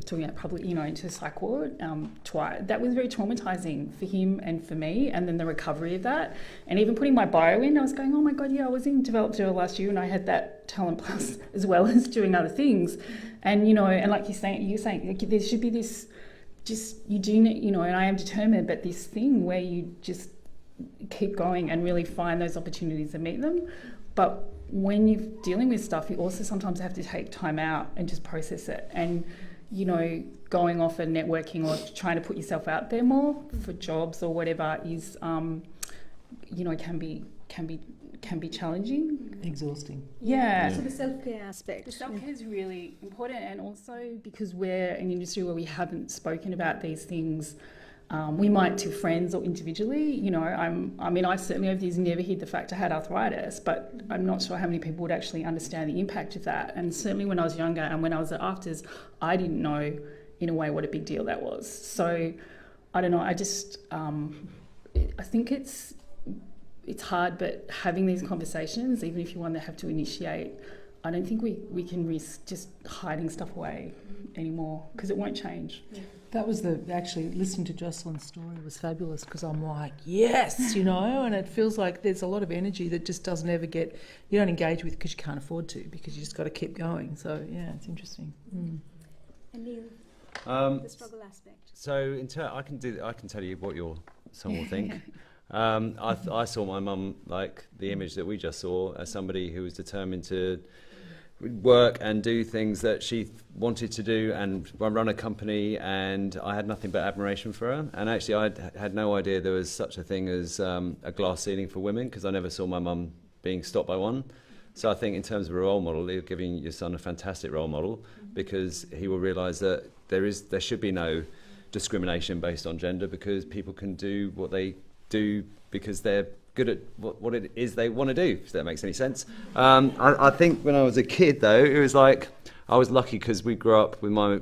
talking about public, into psych ward twice. That was very traumatizing for him and for me. And then the recovery of that, and even putting my bio in, I was going, oh my god, yeah, I was in Developed Girl last year, and I had that talent plus as well as doing other things. And and like you're saying, like, there should be this, you do, and I am determined, but this thing where you just keep going and really find those opportunities and meet them. But when you're dealing with stuff, you also sometimes have to take time out and just process it. And going off and networking or trying to put yourself out there more for jobs or whatever is, can be challenging, exhausting. Yeah. So the self-care aspect. The self-care is really important, and also because we're an industry where we haven't spoken about these things. We might to friends or individually, I certainly over the years never hid the fact I had arthritis, but I'm not sure how many people would actually understand the impact of that. And certainly when I was younger and when I was at AFTRS, I didn't know in a way what a big deal that was. So I don't know, I just, I think it's hard, but having these conversations, even if you want to have to initiate, I don't think we can risk just hiding stuff away anymore, because it won't change. Yeah. That was actually listening to Jocelyn's story was fabulous, because I'm like, yes, and it feels like there's a lot of energy that just doesn't ever you don't engage with because you can't afford to, because you just got to keep going. So yeah, it's interesting. And Neil, the struggle aspect. So I can tell you what your son will think. I saw my mum, like the image that we just saw, as somebody who was determined to work and do things that she wanted to do and run a company, and I had nothing but admiration for her. And actually I had no idea there was such a thing as a glass ceiling for women, because I never saw my mum being stopped by one. So I think in terms of a role model, you're giving your son a fantastic role model, because he will realise that there should be no discrimination based on gender, because people can do what they do because they're good at what it is they want to do, if that makes any sense. I think when I was a kid, though, it was like I was lucky because we grew up with my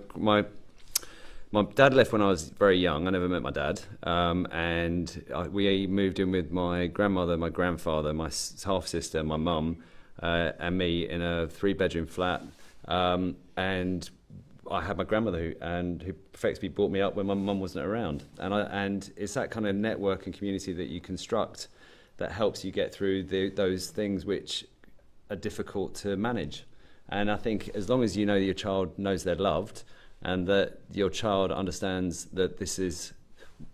dad left when I was very young. I never met my dad, and we moved in with my grandmother, my grandfather, my half sister, my mum, and me in a 3-bedroom flat, and I had my grandmother who effectively brought me up when my mum wasn't around, and it's that kind of network and community that you construct that helps you get through those things which are difficult to manage. And I think as long as your child knows they're loved, and that your child understands that this is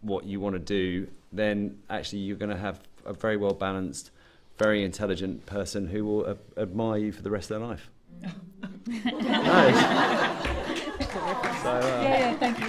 what you want to do, then actually you're going to have a very well balanced, very intelligent person who will admire you for the rest of their life. Thank you.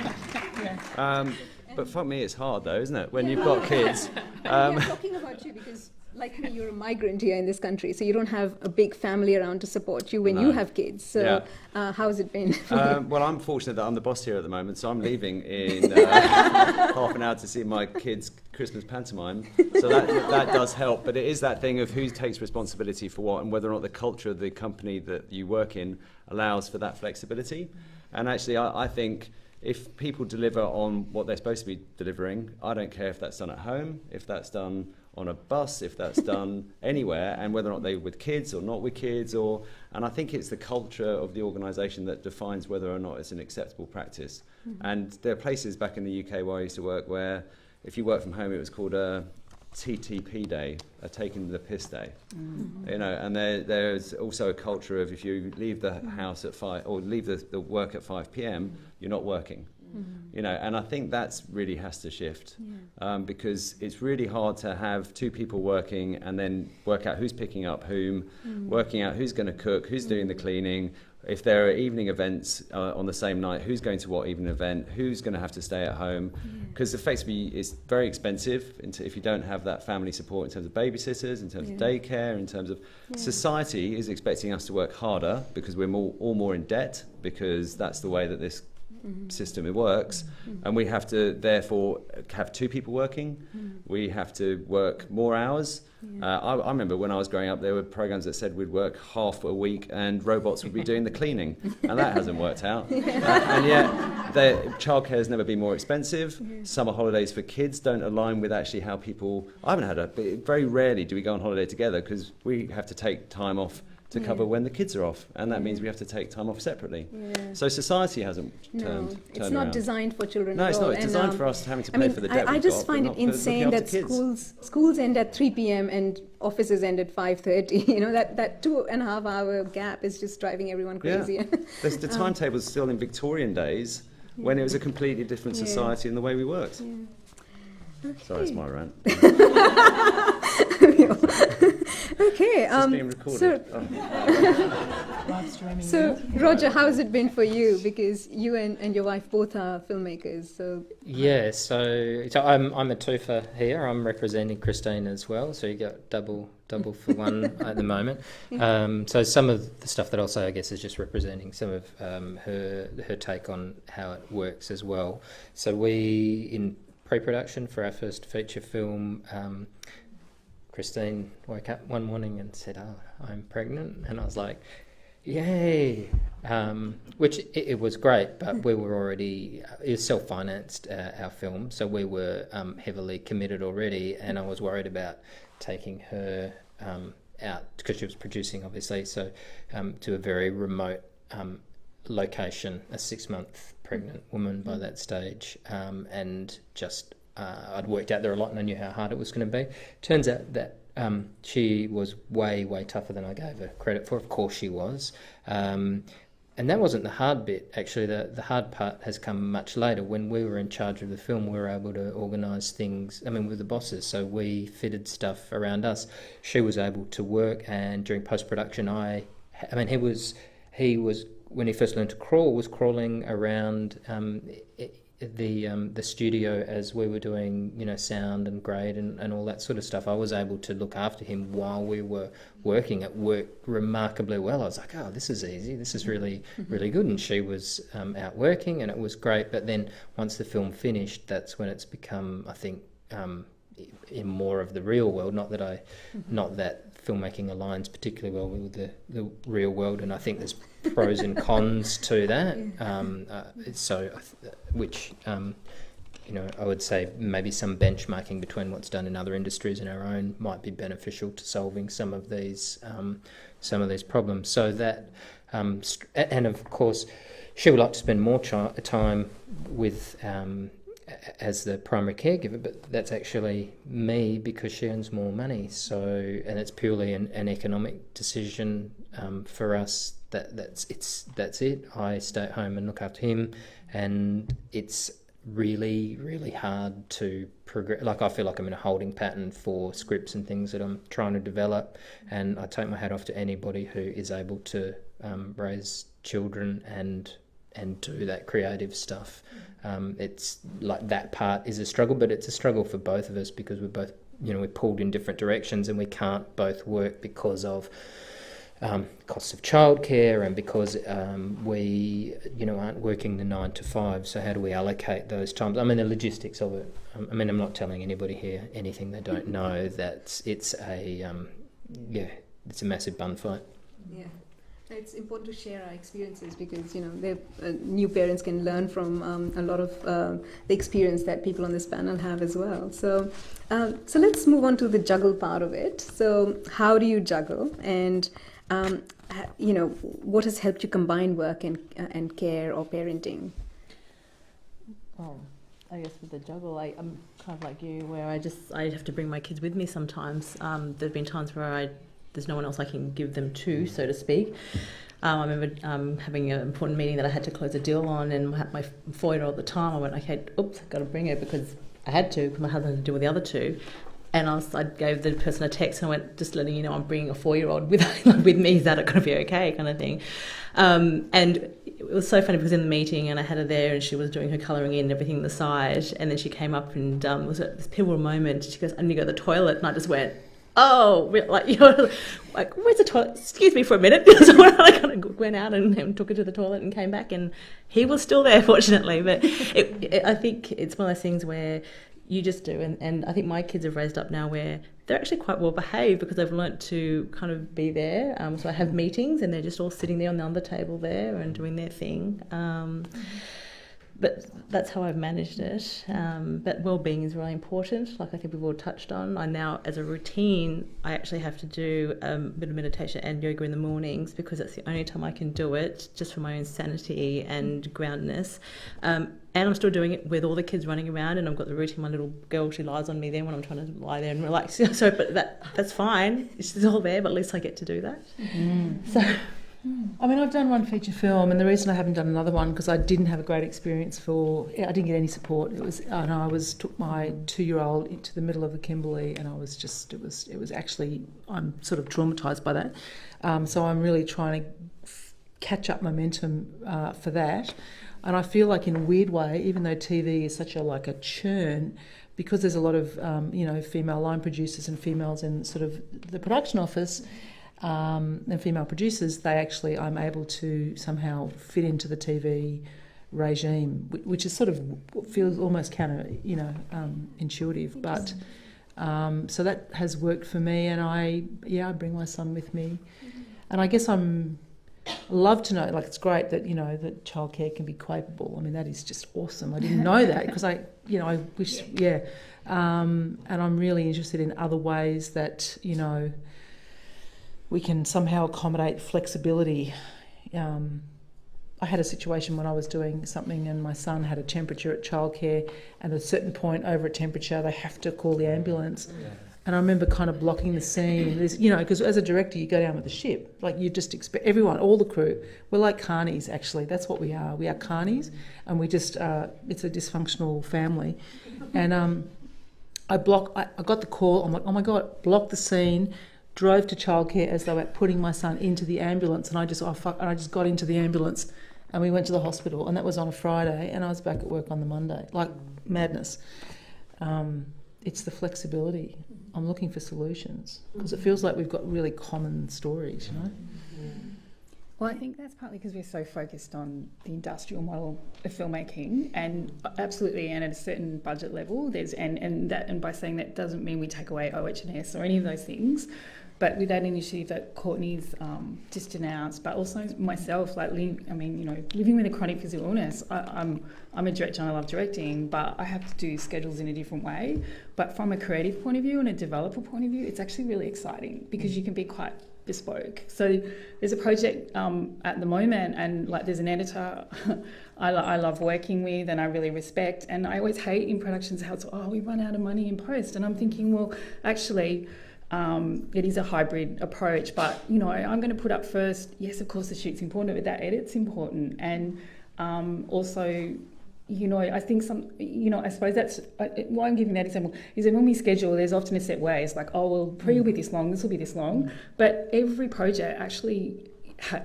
Yeah. But for me, it's hard though, isn't it? When you've got kids. I'm talking about you because, like me, you're a migrant here in this country, so you don't have a big family around to support you when you have kids. So how's it been? Well, I'm fortunate that I'm the boss here at the moment, so I'm leaving in half an hour to see my kids' Christmas pantomime. So that does help. But it is that thing of who takes responsibility for what, and whether or not the culture of the company that you work in allows for that flexibility. And actually, I think if people deliver on what they're supposed to be delivering, I don't care if that's done at home, if that's done on a bus, if that's done anywhere, and whether or not they're with kids or not with kids, and I think it's the culture of the organisation that defines whether or not it's an acceptable practice. Mm-hmm. And there are places back in the UK where I used to work where if you work from home, it was called a TTP day, a taking the piss day. Mm-hmm. And there's also a culture of if you leave the house at 5 or leave the work at 5 p.m, you're not working. Mm-hmm. And I think that's really has to shift, because it's really hard to have two people working and then work out who's picking up whom, working out who's going to cook, who's doing the cleaning, if there are evening events on the same night, who's going to what evening event, who's going to have to stay at home, because effectively it's very expensive if you don't have that family support in terms of babysitters, in terms of daycare, in terms of society is expecting us to work harder because we're all more in debt, because that's the way that this system it works, and we have to therefore have two people working. We have to work more hours. I remember when I was growing up, there were programs that said we'd work half a week and robots would be doing the cleaning, and that hasn't worked out. And yet childcare has never been more expensive. Summer holidays for kids don't align with actually how people, I haven't had very rarely do we go on holiday together, because we have to take time off to cover when the kids are off, and that means we have to take time off separately. So society hasn't turned it's not around. designed for children No, at it's all. not. It's designed for us having to pay for the debt I we've just got, find but it not for insane looking that after kids. schools end at 3 p.m. and offices end at 5:30. You know, that 2.5 hour gap is just driving everyone crazy. Yeah. The timetable's still in Victorian days, when it was a completely different society in the way we worked. Okay. Sorry, it's my rant. Okay. It's being recorded. So, Roger, how has it been for you? Because you and your wife both are filmmakers. So yeah, so I'm a twofer here. I'm representing Christine as well. So you got double for one at the moment. So some of the stuff that I'll say, I guess, is just representing some of her take on how it works as well. So we in pre-production for our first feature film. Christine woke up one morning and said, "Oh, I'm pregnant," and I was like, "Yay!" Which it was great, but we were already it was self-financed our film, so we were heavily committed already, and I was worried about taking her out because she was producing, obviously, so to a very remote location, a 6-month pregnant woman by that stage, and just. I'd worked out there a lot and I knew how hard it was going to be. Turns out that she was way, way tougher than I gave her credit for. Of course she was. And that wasn't the hard bit, actually. The hard part has come much later. When we were in charge of the film, we were able to organise things, with the bosses. So we fitted stuff around us. She was able to work, and during post-production, he was, when he first learned to crawl, was crawling around the studio as we were doing, sound and grade and all that sort of stuff. I was able to look after him while we were working. It worked remarkably well. I was like, oh, this is easy. This is really, really good. And she was out working, and it was great. But then once the film finished, that's when it's become, I think, in more of the real world. Not that filmmaking aligns particularly well with the real world, and I think there's pros and cons to that. I would say maybe some benchmarking between what's done in other industries and our own might be beneficial to solving some of these problems. So that, and of course, she would like to spend more time with. As the primary caregiver, but that's actually me because she earns more money. So, and it's purely an economic decision for us. That's it. I stay at home and look after him, and it's really, really hard to progress. Like, I feel like I'm in a holding pattern for scripts and things that I'm trying to develop, and I take my hat off to anybody who is able to raise children and do that creative stuff. It's like that part is a struggle, but it's a struggle for both of us because we're both, we're pulled in different directions, and we can't both work because of costs of childcare and because we, aren't working the 9 to 5. So how do we allocate those times? The logistics of it. I'm not telling anybody here anything they don't know. That it's a massive bun fight. Yeah. It's important to share our experiences because, new parents can learn from a lot of the experience that people on this panel have as well. So let's move on to the juggle part of it. So how do you juggle? And, what has helped you combine work and care or parenting? Well, I guess with the juggle, I'm kind of like you, where I have to bring my kids with me sometimes. There have been times where there's no one else I can give them to, so to speak. I remember having an important meeting that I had to close a deal on, and my 4-year-old at the time, I went, okay, oops, got to bring her because I had to, because my husband had to deal with the other two. And I gave the person a text and I went, just letting you know I'm bringing a 4-year-old with me, is that going to be okay, kind of thing. And it was so funny because in the meeting and I had her there and she was doing her colouring in and everything on the side, and then she came up and was at this pivotal moment. She goes, I need to go to the toilet, and I just went, oh, like, you know, like, where's the toilet? Excuse me for a minute. So I kind of went out and took her to the toilet and came back, and he was still there, fortunately. But I think it's one of those things where you just do, and I think my kids have raised up now where they're actually quite well behaved because they've learnt to kind of be there. So I have meetings and they're just all sitting there on the other table there and doing their thing. But that's how I've managed it. But well-being is really important, like I think we've all touched on. I now, as a routine, I actually have to do a bit of meditation and yoga in the mornings because that's the only time I can do it, just for my own sanity and groundedness. And I'm still doing it with all the kids running around, and I've got the routine. My little girl, she lies on me then when I'm trying to lie there and relax. So, but that's fine. She's all there, but at least I get to do that. So. I mean, I've done one feature film, and the reason I haven't done another one because I didn't have a great experience I didn't get any support. It was, took my 2-year-old into the middle of the Kimberley, and I was just, it was actually, I'm sort of traumatised by that. So I'm really trying to catch up momentum for that. And I feel like in a weird way, even though TV is such a churn, because there's a lot of, female line producers and females in sort of the production office, and female producers, I'm able to somehow fit into the TV regime, which is sort of feels almost counter, intuitive. But so that has worked for me, and I bring my son with me, and I guess I love to know, like, it's great that that childcare can be quapeable. I mean, that is just awesome. I didn't know that because I wish, and I'm really interested in other ways that we can somehow accommodate flexibility. I had a situation when I was doing something and my son had a temperature at childcare, and at a certain point over a temperature they have to call the ambulance. And I remember kind of blocking the scene. Because as a director you go down with the ship. Like, you just expect everyone, all the crew, we're like carnies actually. That's what we are. We are carnies, and we just, it's a dysfunctional family. And I got the call, I'm like, oh my God, block the scene. Drove to childcare as they were putting my son into the ambulance, and I just got into the ambulance, and we went to the hospital, and that was on a Friday, and I was back at work on the Monday, like madness. It's the flexibility. I'm looking for solutions because it feels like we've got really common stories, Well, I think that's partly because we're so focused on the industrial model of filmmaking, and absolutely, and at a certain budget level, and by saying that doesn't mean we take away OH&S or any of those things. But with that initiative that Courtney's just announced, but also myself, living with a chronic physical illness, I'm a director and I love directing, but I have to do schedules in a different way. But from a creative point of view and a developer point of view, it's actually really exciting because you can be quite bespoke. So there's a project at the moment, and there's an editor I love working with and I really respect, and I always hate in productions how it's, we run out of money in post, and I'm thinking, well, actually, it is a hybrid approach, but I'm going to put up first, yes, of course the shoot's important, but that edit's important, and also, I think I suppose that's why I'm giving that example is that when we schedule, there's often a set way. It's like, pre will be this long, this will be this long, but every project actually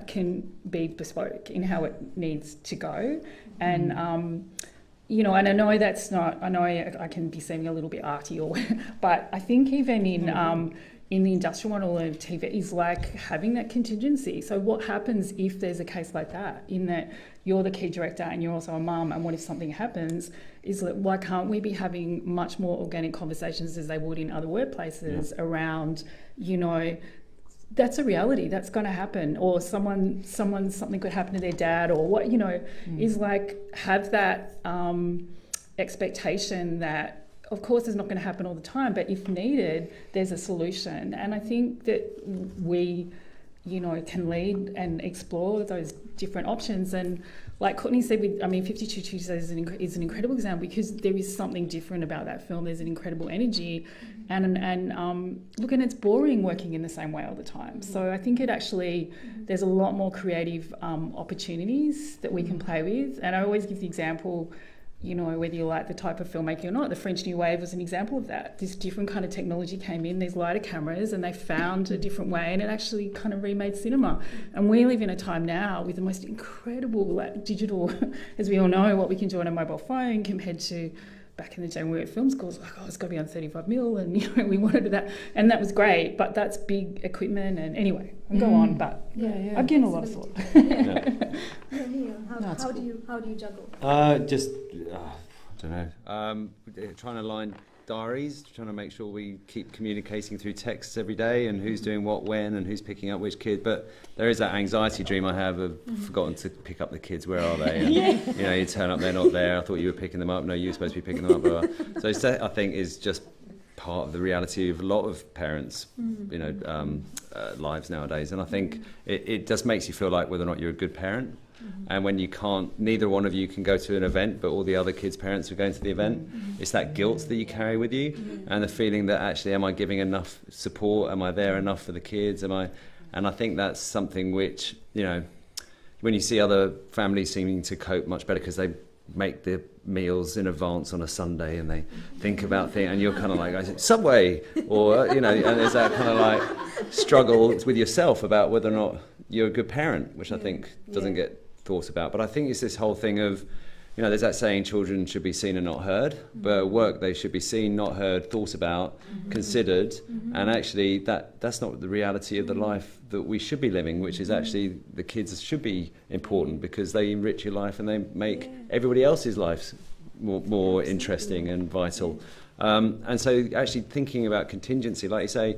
can be bespoke in how it needs to go, and and I know that's not. I know I can be seeming a little bit arty, but I think even in the industrial model of TV is like having that contingency. So what happens if there's a case like that, in that you're the key director and you're also a mum, and what if something happens? Is that why can't we be having much more organic conversations as they would in other workplaces around, that's a reality, that's going to happen, or something could happen to their dad, or what, is like have that expectation that of course it's not going to happen all the time, but if needed, there's a solution. And I think that we, can lead and explore those different options. And like Courtney said, 52 Tuesdays is an incredible example because there is something different about that film. There's an incredible energy, and it's boring working in the same way all the time. So I think it actually, there's a lot more creative opportunities that we can play with. And I always give the example, you know, whether you like the type of filmmaking or not. The French New Wave was an example of that. This different kind of technology came in, these lighter cameras, and they found a different way, and it actually kind of remade cinema. And we live in a time now with the most incredible digital, as we all know, what we can do on a mobile phone compared to back in the day when we were at film schools, like, oh, it's got to be on 35mm, and, you know, we wanted that. And that was great, but that's big equipment, and anyway, I'll go on, but I've given a lot of thought. How do you juggle? I don't know. Trying to align diaries, trying to make sure we keep communicating through texts every day, and who's doing what when, and who's picking up which kid. But there is that anxiety dream I have of forgotten to pick up the kids. Where are they? And, you know, you turn up, they're not there. I thought you were picking them up. No, you were supposed to be picking them up. Blah, blah. So that, I think, is just part of the reality of a lot of parents, you know, lives nowadays. And I think it just makes you feel like whether or not you're a good parent. And when you can't, neither one of you can go to an event, but all the other kids' parents are going to the event, it's that guilt that you carry with you, and the feeling that actually, am I giving enough support? Am I there enough for the kids? And I think that's something which, you know, when you see other families seeming to cope much better because they make the meals in advance on a Sunday and they think about things, and you're kind of like, Subway, or, you know, and there's that kind of like struggle with yourself about whether or not you're a good parent, which I think doesn't get thought about. But I think it's this whole thing of, you know, there's that saying, children should be seen and not heard, but at work they should be seen, not heard, thought about, considered, and actually that's not the reality of the life that we should be living, which is actually the kids should be important because they enrich your life and they make everybody else's lives more interesting and vital. And so actually thinking about contingency, like you say,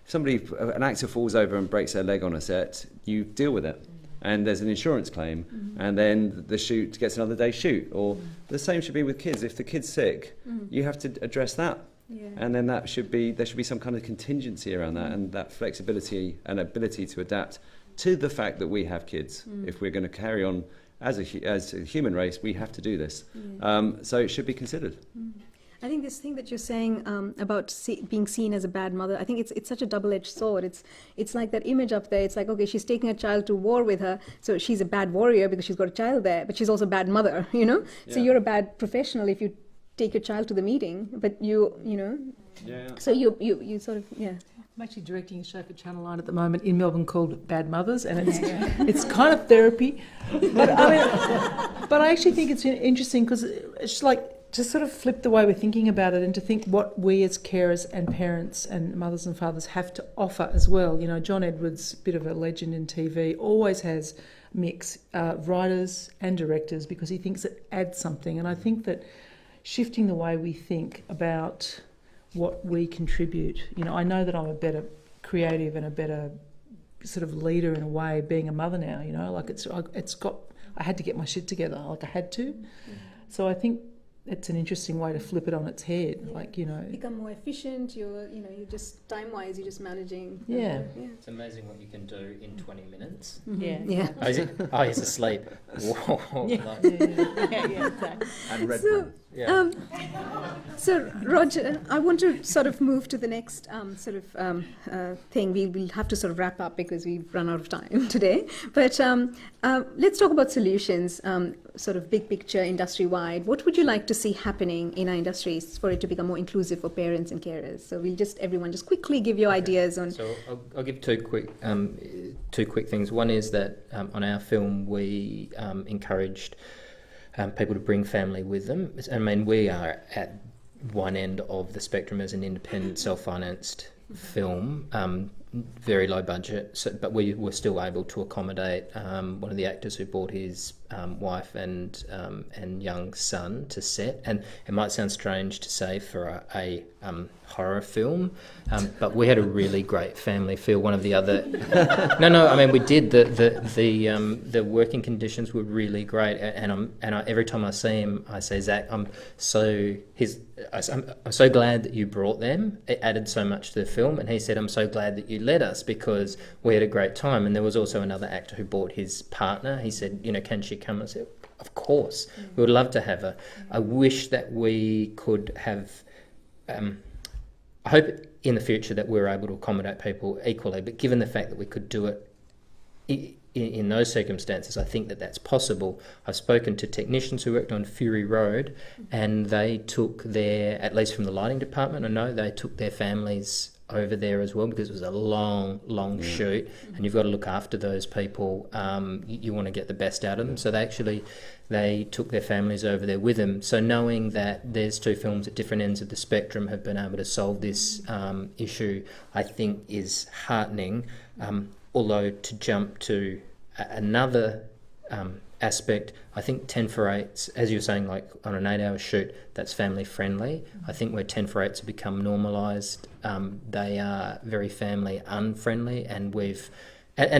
if an actor falls over and breaks their leg on a set, you deal with it. And there's an insurance claim, and then the shoot gets another day shoot. Or the same should be with kids. If the kid's sick, you have to address that. And then there should be some kind of contingency around that, and that flexibility and ability to adapt to the fact that we have kids. If we're going to carry on as a human race, we have to do this. So it should be considered. I think this thing that you're saying about being seen as a bad mother, I think it's such a double-edged sword. It's like that image up there. It's like, okay, she's taking a child to war with her, so she's a bad warrior because she's got a child there, but she's also a bad mother, you know? So you're a bad professional if you take your child to the meeting, but you know? So you sort of, I'm actually directing a show for Channel 9 at the moment in Melbourne called Bad Mothers, and it's kind of therapy. But I actually think it's interesting because it's like, to sort of flip the way we're thinking about it and to think what we as carers and parents and mothers and fathers have to offer as well. You know, John Edwards, a bit of a legend in TV, always has mix writers and directors because he thinks it adds something. And I think that shifting the way we think about what we contribute, you know, I know that I'm a better creative and a better sort of leader in a way being a mother now, you know, like I had to get my shit together, like I had to. So I think it's an interesting way to flip it on its head, like, you know. Become more efficient, you're just, time-wise, you're just managing. Yeah. It's amazing what you can do in 20 minutes. Yeah. Oh, he's asleep. Whoa. Exactly. And red So, Roger, I want to sort of move to the next thing. We will have to sort of wrap up because we've run out of time today. But let's talk about solutions, sort of big picture, industry-wide. What would you like to see happening in our industries for it to become more inclusive for parents and carers? So everyone just quickly give your ideas on... So I'll give two quick things. One is that on our film we encouraged people to bring family with them. I mean, we are at one end of the spectrum as an independent, self-financed film, very low budget, but we were still able to accommodate one of the actors who brought his wife and young son to set. And it might sound strange to say for a horror film, but we had a really great family feel. One of the other no, I mean, we did. The working conditions were really great, and every time I see him, I say, Zach, I'm so glad that you brought them. It added so much to the film. And he said, I'm so glad that you let us because we had a great time. And there was also another actor who brought his partner. He said, you know, can she come? I said, of course, we would love to have her. I wish that we could have, I hope in the future that we're able to accommodate people equally, but given the fact that we could do it in those circumstances, I think that that's possible. I've spoken to technicians who worked on Fury Road, and they took their, at least from the lighting department, I know they took their families over there as well, because it was a long shoot, and you've got to look after those people. You want to get the best out of them, so they took their families over there with them. So knowing that there's two films at different ends of the spectrum have been able to solve this issue, I think is heartening. Although to jump to another aspect, I think 10 for 8s, as you were saying, like on an 8-hour shoot, that's family friendly. I think where 10 for 8s have become normalised, they are very family unfriendly, and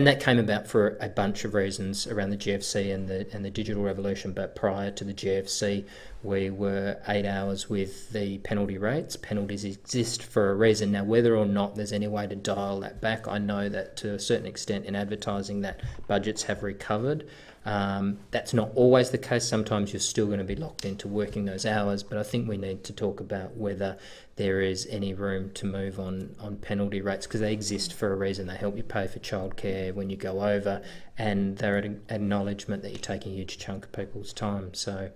that came about for a bunch of reasons around the GFC and the digital revolution. But prior to the GFC, we were 8 hours with the penalty rates. Penalties exist for a reason. Now, whether or not there's any way to dial that back, I know that to a certain extent in advertising that budgets have recovered. That's not always the case. Sometimes you're still going to be locked into working those hours, but I think we need to talk about whether there is any room to move on penalty rates, because they exist for a reason. They help you pay for childcare when you go over, and they're an acknowledgement that you're taking a huge chunk of people's time. So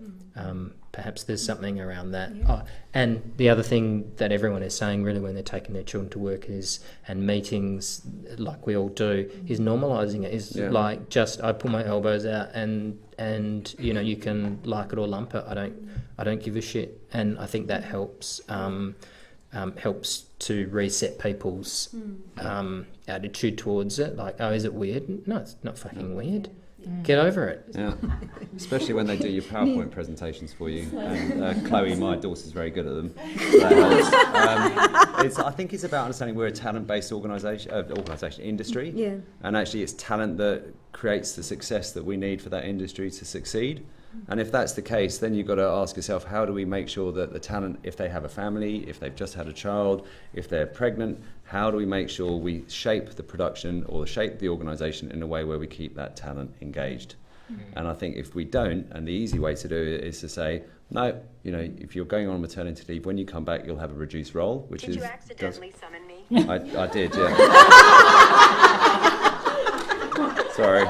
perhaps there's something around that. Oh, and the other thing that everyone is saying really when they're taking their children to work and meetings like we all do, is normalising it. Like, just I put my elbows out and you can like it or lump it. I don't give a shit, and I think that helps to reset people's attitude towards it. Like, oh, is it weird? No, it's not fucking weird. Get over it. Yeah, especially when they do your PowerPoint presentations for you. And Chloe, my daughter's very good at them. I think it's about understanding we're a talent-based organisation industry, and actually it's talent that creates the success that we need for that industry to succeed. And if that's the case, then you've got to ask yourself, how do we make sure that the talent, if they have a family, if they've just had a child, if they're pregnant, how do we make sure we shape the production or shape the organisation in a way where we keep that talent engaged? And I think if we don't, and the easy way to do it is to say, no, if you're going on maternity leave, when you come back, you'll have a reduced role, which Did you accidentally summon me? I did, yeah. Sorry.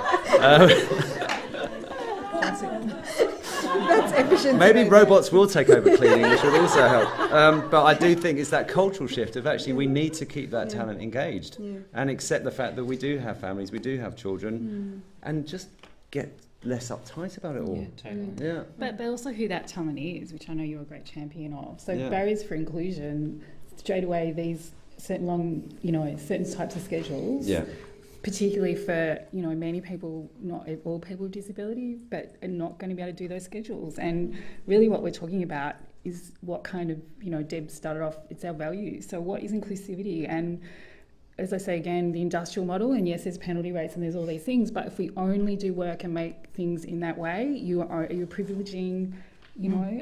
That's efficient. Maybe robots will take over cleaning, which would also help. But I do think it's that cultural shift of actually we need to keep that talent engaged and accept the fact that we do have families, we do have children, and just get less uptight about it all. Yeah, totally. Yeah. But also who that talent is, which I know you're a great champion of. So barriers for inclusion, straight away these certain certain types of schedules. Yeah. Particularly for, many people, not all people with disabilities, but are not going to be able to do those schedules. And really what we're talking about is what kind of, Deb started off, it's our values. So what is inclusivity? And as I say again, the industrial model, and yes, there's penalty rates and there's all these things, but if we only do work and make things in that way, you're privileging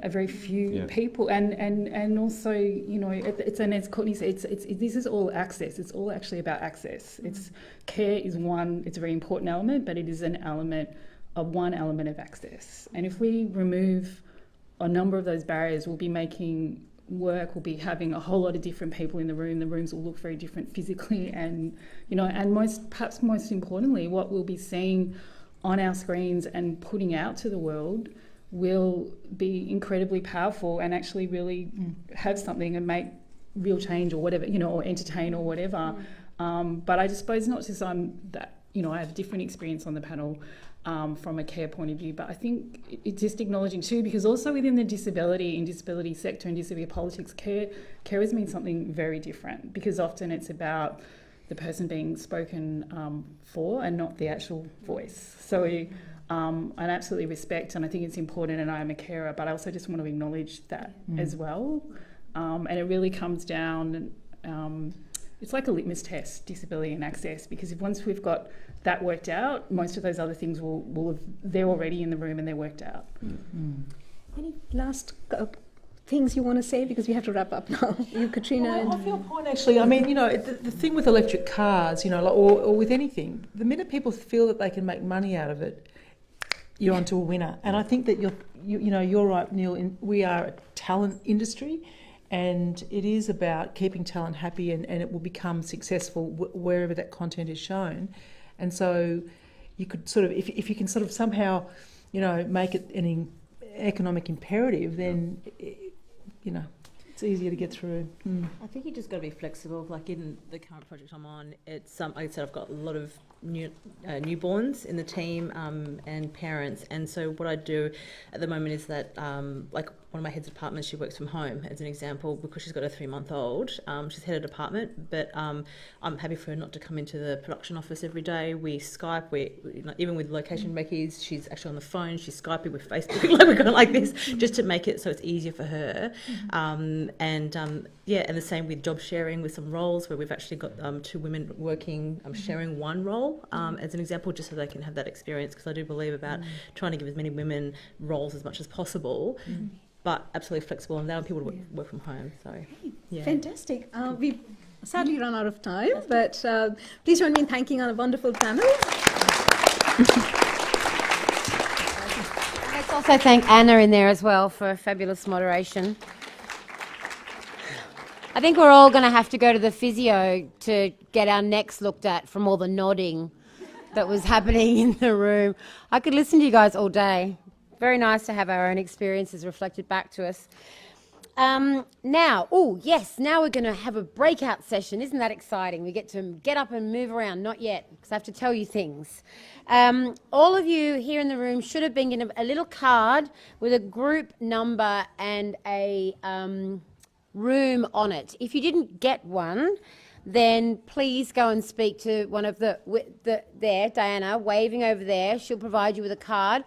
a very few people, and also, it's, and as Courtney said, this is all access. It's all actually about access. It's care is one. It's a very important element, but it is one element of access. And if we remove a number of those barriers, we'll be making work. We'll be having a whole lot of different people in the room. The rooms will look very different physically, and perhaps most importantly, what we'll be seeing on our screens and putting out to the world will be incredibly powerful and actually really have something and make real change or whatever, or entertain or whatever. But I suppose not just I have different experience on the panel from a care point of view, but I think it's just acknowledging too, because also within the disability sector and disability politics, carers mean something very different, because often it's about the person being spoken for and not the actual voice. So I absolutely respect, and I think it's important, and I am a carer, but I also just want to acknowledge that as well. And it really comes down, it's like a litmus test, disability and access, because once we've got that worked out, most of those other things they're already in the room and they're worked out. Any last things you want to say, because we have to wrap up now? You, Katrina. Well, I feel a point actually. I mean, the thing with electric cars, or with anything, the minute people feel that they can make money out of it, you're onto a winner. And I think that you're right, Neil. We are a talent industry, and it is about keeping talent happy, and it will become successful wherever that content is shown. And so, you could sort of, if you can sort of somehow, you know, make it an economic imperative, then, you know, it's easier to get through. I think you just got to be flexible. Like in the current project I'm on, it's like I said, I've got a lot of newborns in the team and parents, and so what I do at the moment is that like one of my heads of departments, she works from home as an example because she's got a 3-month-old. She's head of department, but I'm happy for her not to come into the production office every day. We Skype, even with location recce's, she's actually on the phone, she's Skyping with Facebook, like we're going like this, just to make it so it's easier for her. And the same with job sharing with some roles where we've actually got 2 women working, sharing one role as an example, just so they can have that experience, because I do believe about trying to give as many women roles as much as possible, but absolutely flexible and allowing people to work from home. So, yeah. Fantastic. We've sadly run out of time, but please join me in thanking our wonderful panel. Let's also thank Anna in there as well for fabulous moderation. I think we're all going to have to go to the physio to get our necks looked at from all the nodding that was happening in the room. I could listen to you guys all day. Very nice to have our own experiences reflected back to us. Now we're going to have a breakout session. Isn't that exciting? We get to get up and move around. Not yet, because I have to tell you things. All of you here in the room should have been given a little card with a group number and a room on it. If you didn't get one, then please go and speak to one of there, Diana, waving over there. She'll provide you with a card.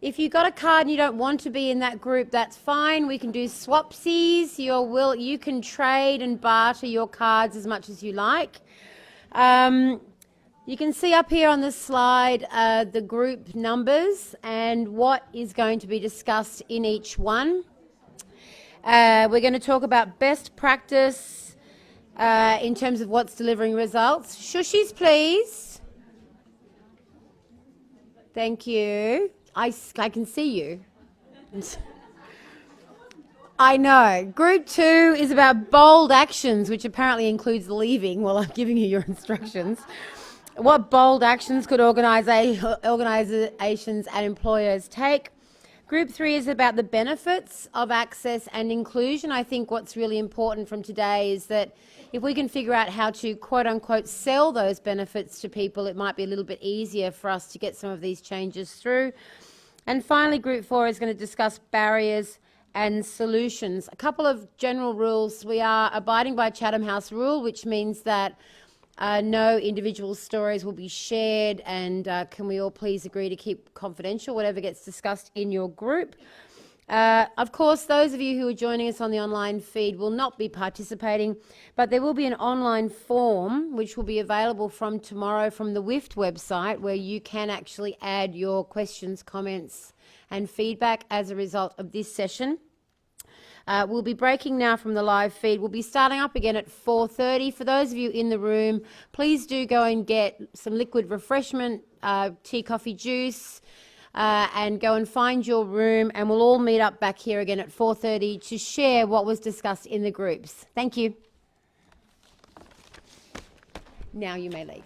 If you got a card and you don't want to be in that group, that's fine. We can do swapsies. You can trade and barter your cards as much as you like. You can see up here on the slide the group numbers and what is going to be discussed in each one. We're going to talk about best practice in terms of what's delivering results. Shushies, please. Thank you. I can see you. I know. Group 2 is about bold actions, which apparently includes leaving while I'm giving you your instructions. What bold actions could organisations and employers take? Group 3 is about the benefits of access and inclusion. I think what's really important from today is that if we can figure out how to quote-unquote sell those benefits to people, it might be a little bit easier for us to get some of these changes through. And finally, Group 4 is going to discuss barriers and solutions. A couple of general rules. We are abiding by Chatham House rule, which means that no individual stories will be shared, and can we all please agree to keep confidential whatever gets discussed in your group. Of course, those of you who are joining us on the online feed will not be participating, but there will be an online form which will be available from tomorrow from the WIFT website, where you can actually add your questions, comments and feedback as a result of this session. We'll be breaking now from the live feed. We'll be starting up again at 4:30. For those of you in the room, please do go and get some liquid refreshment, tea, coffee, juice, and go and find your room, and we'll all meet up back here again at 4:30 to share what was discussed in the groups. Thank you. Now you may leave.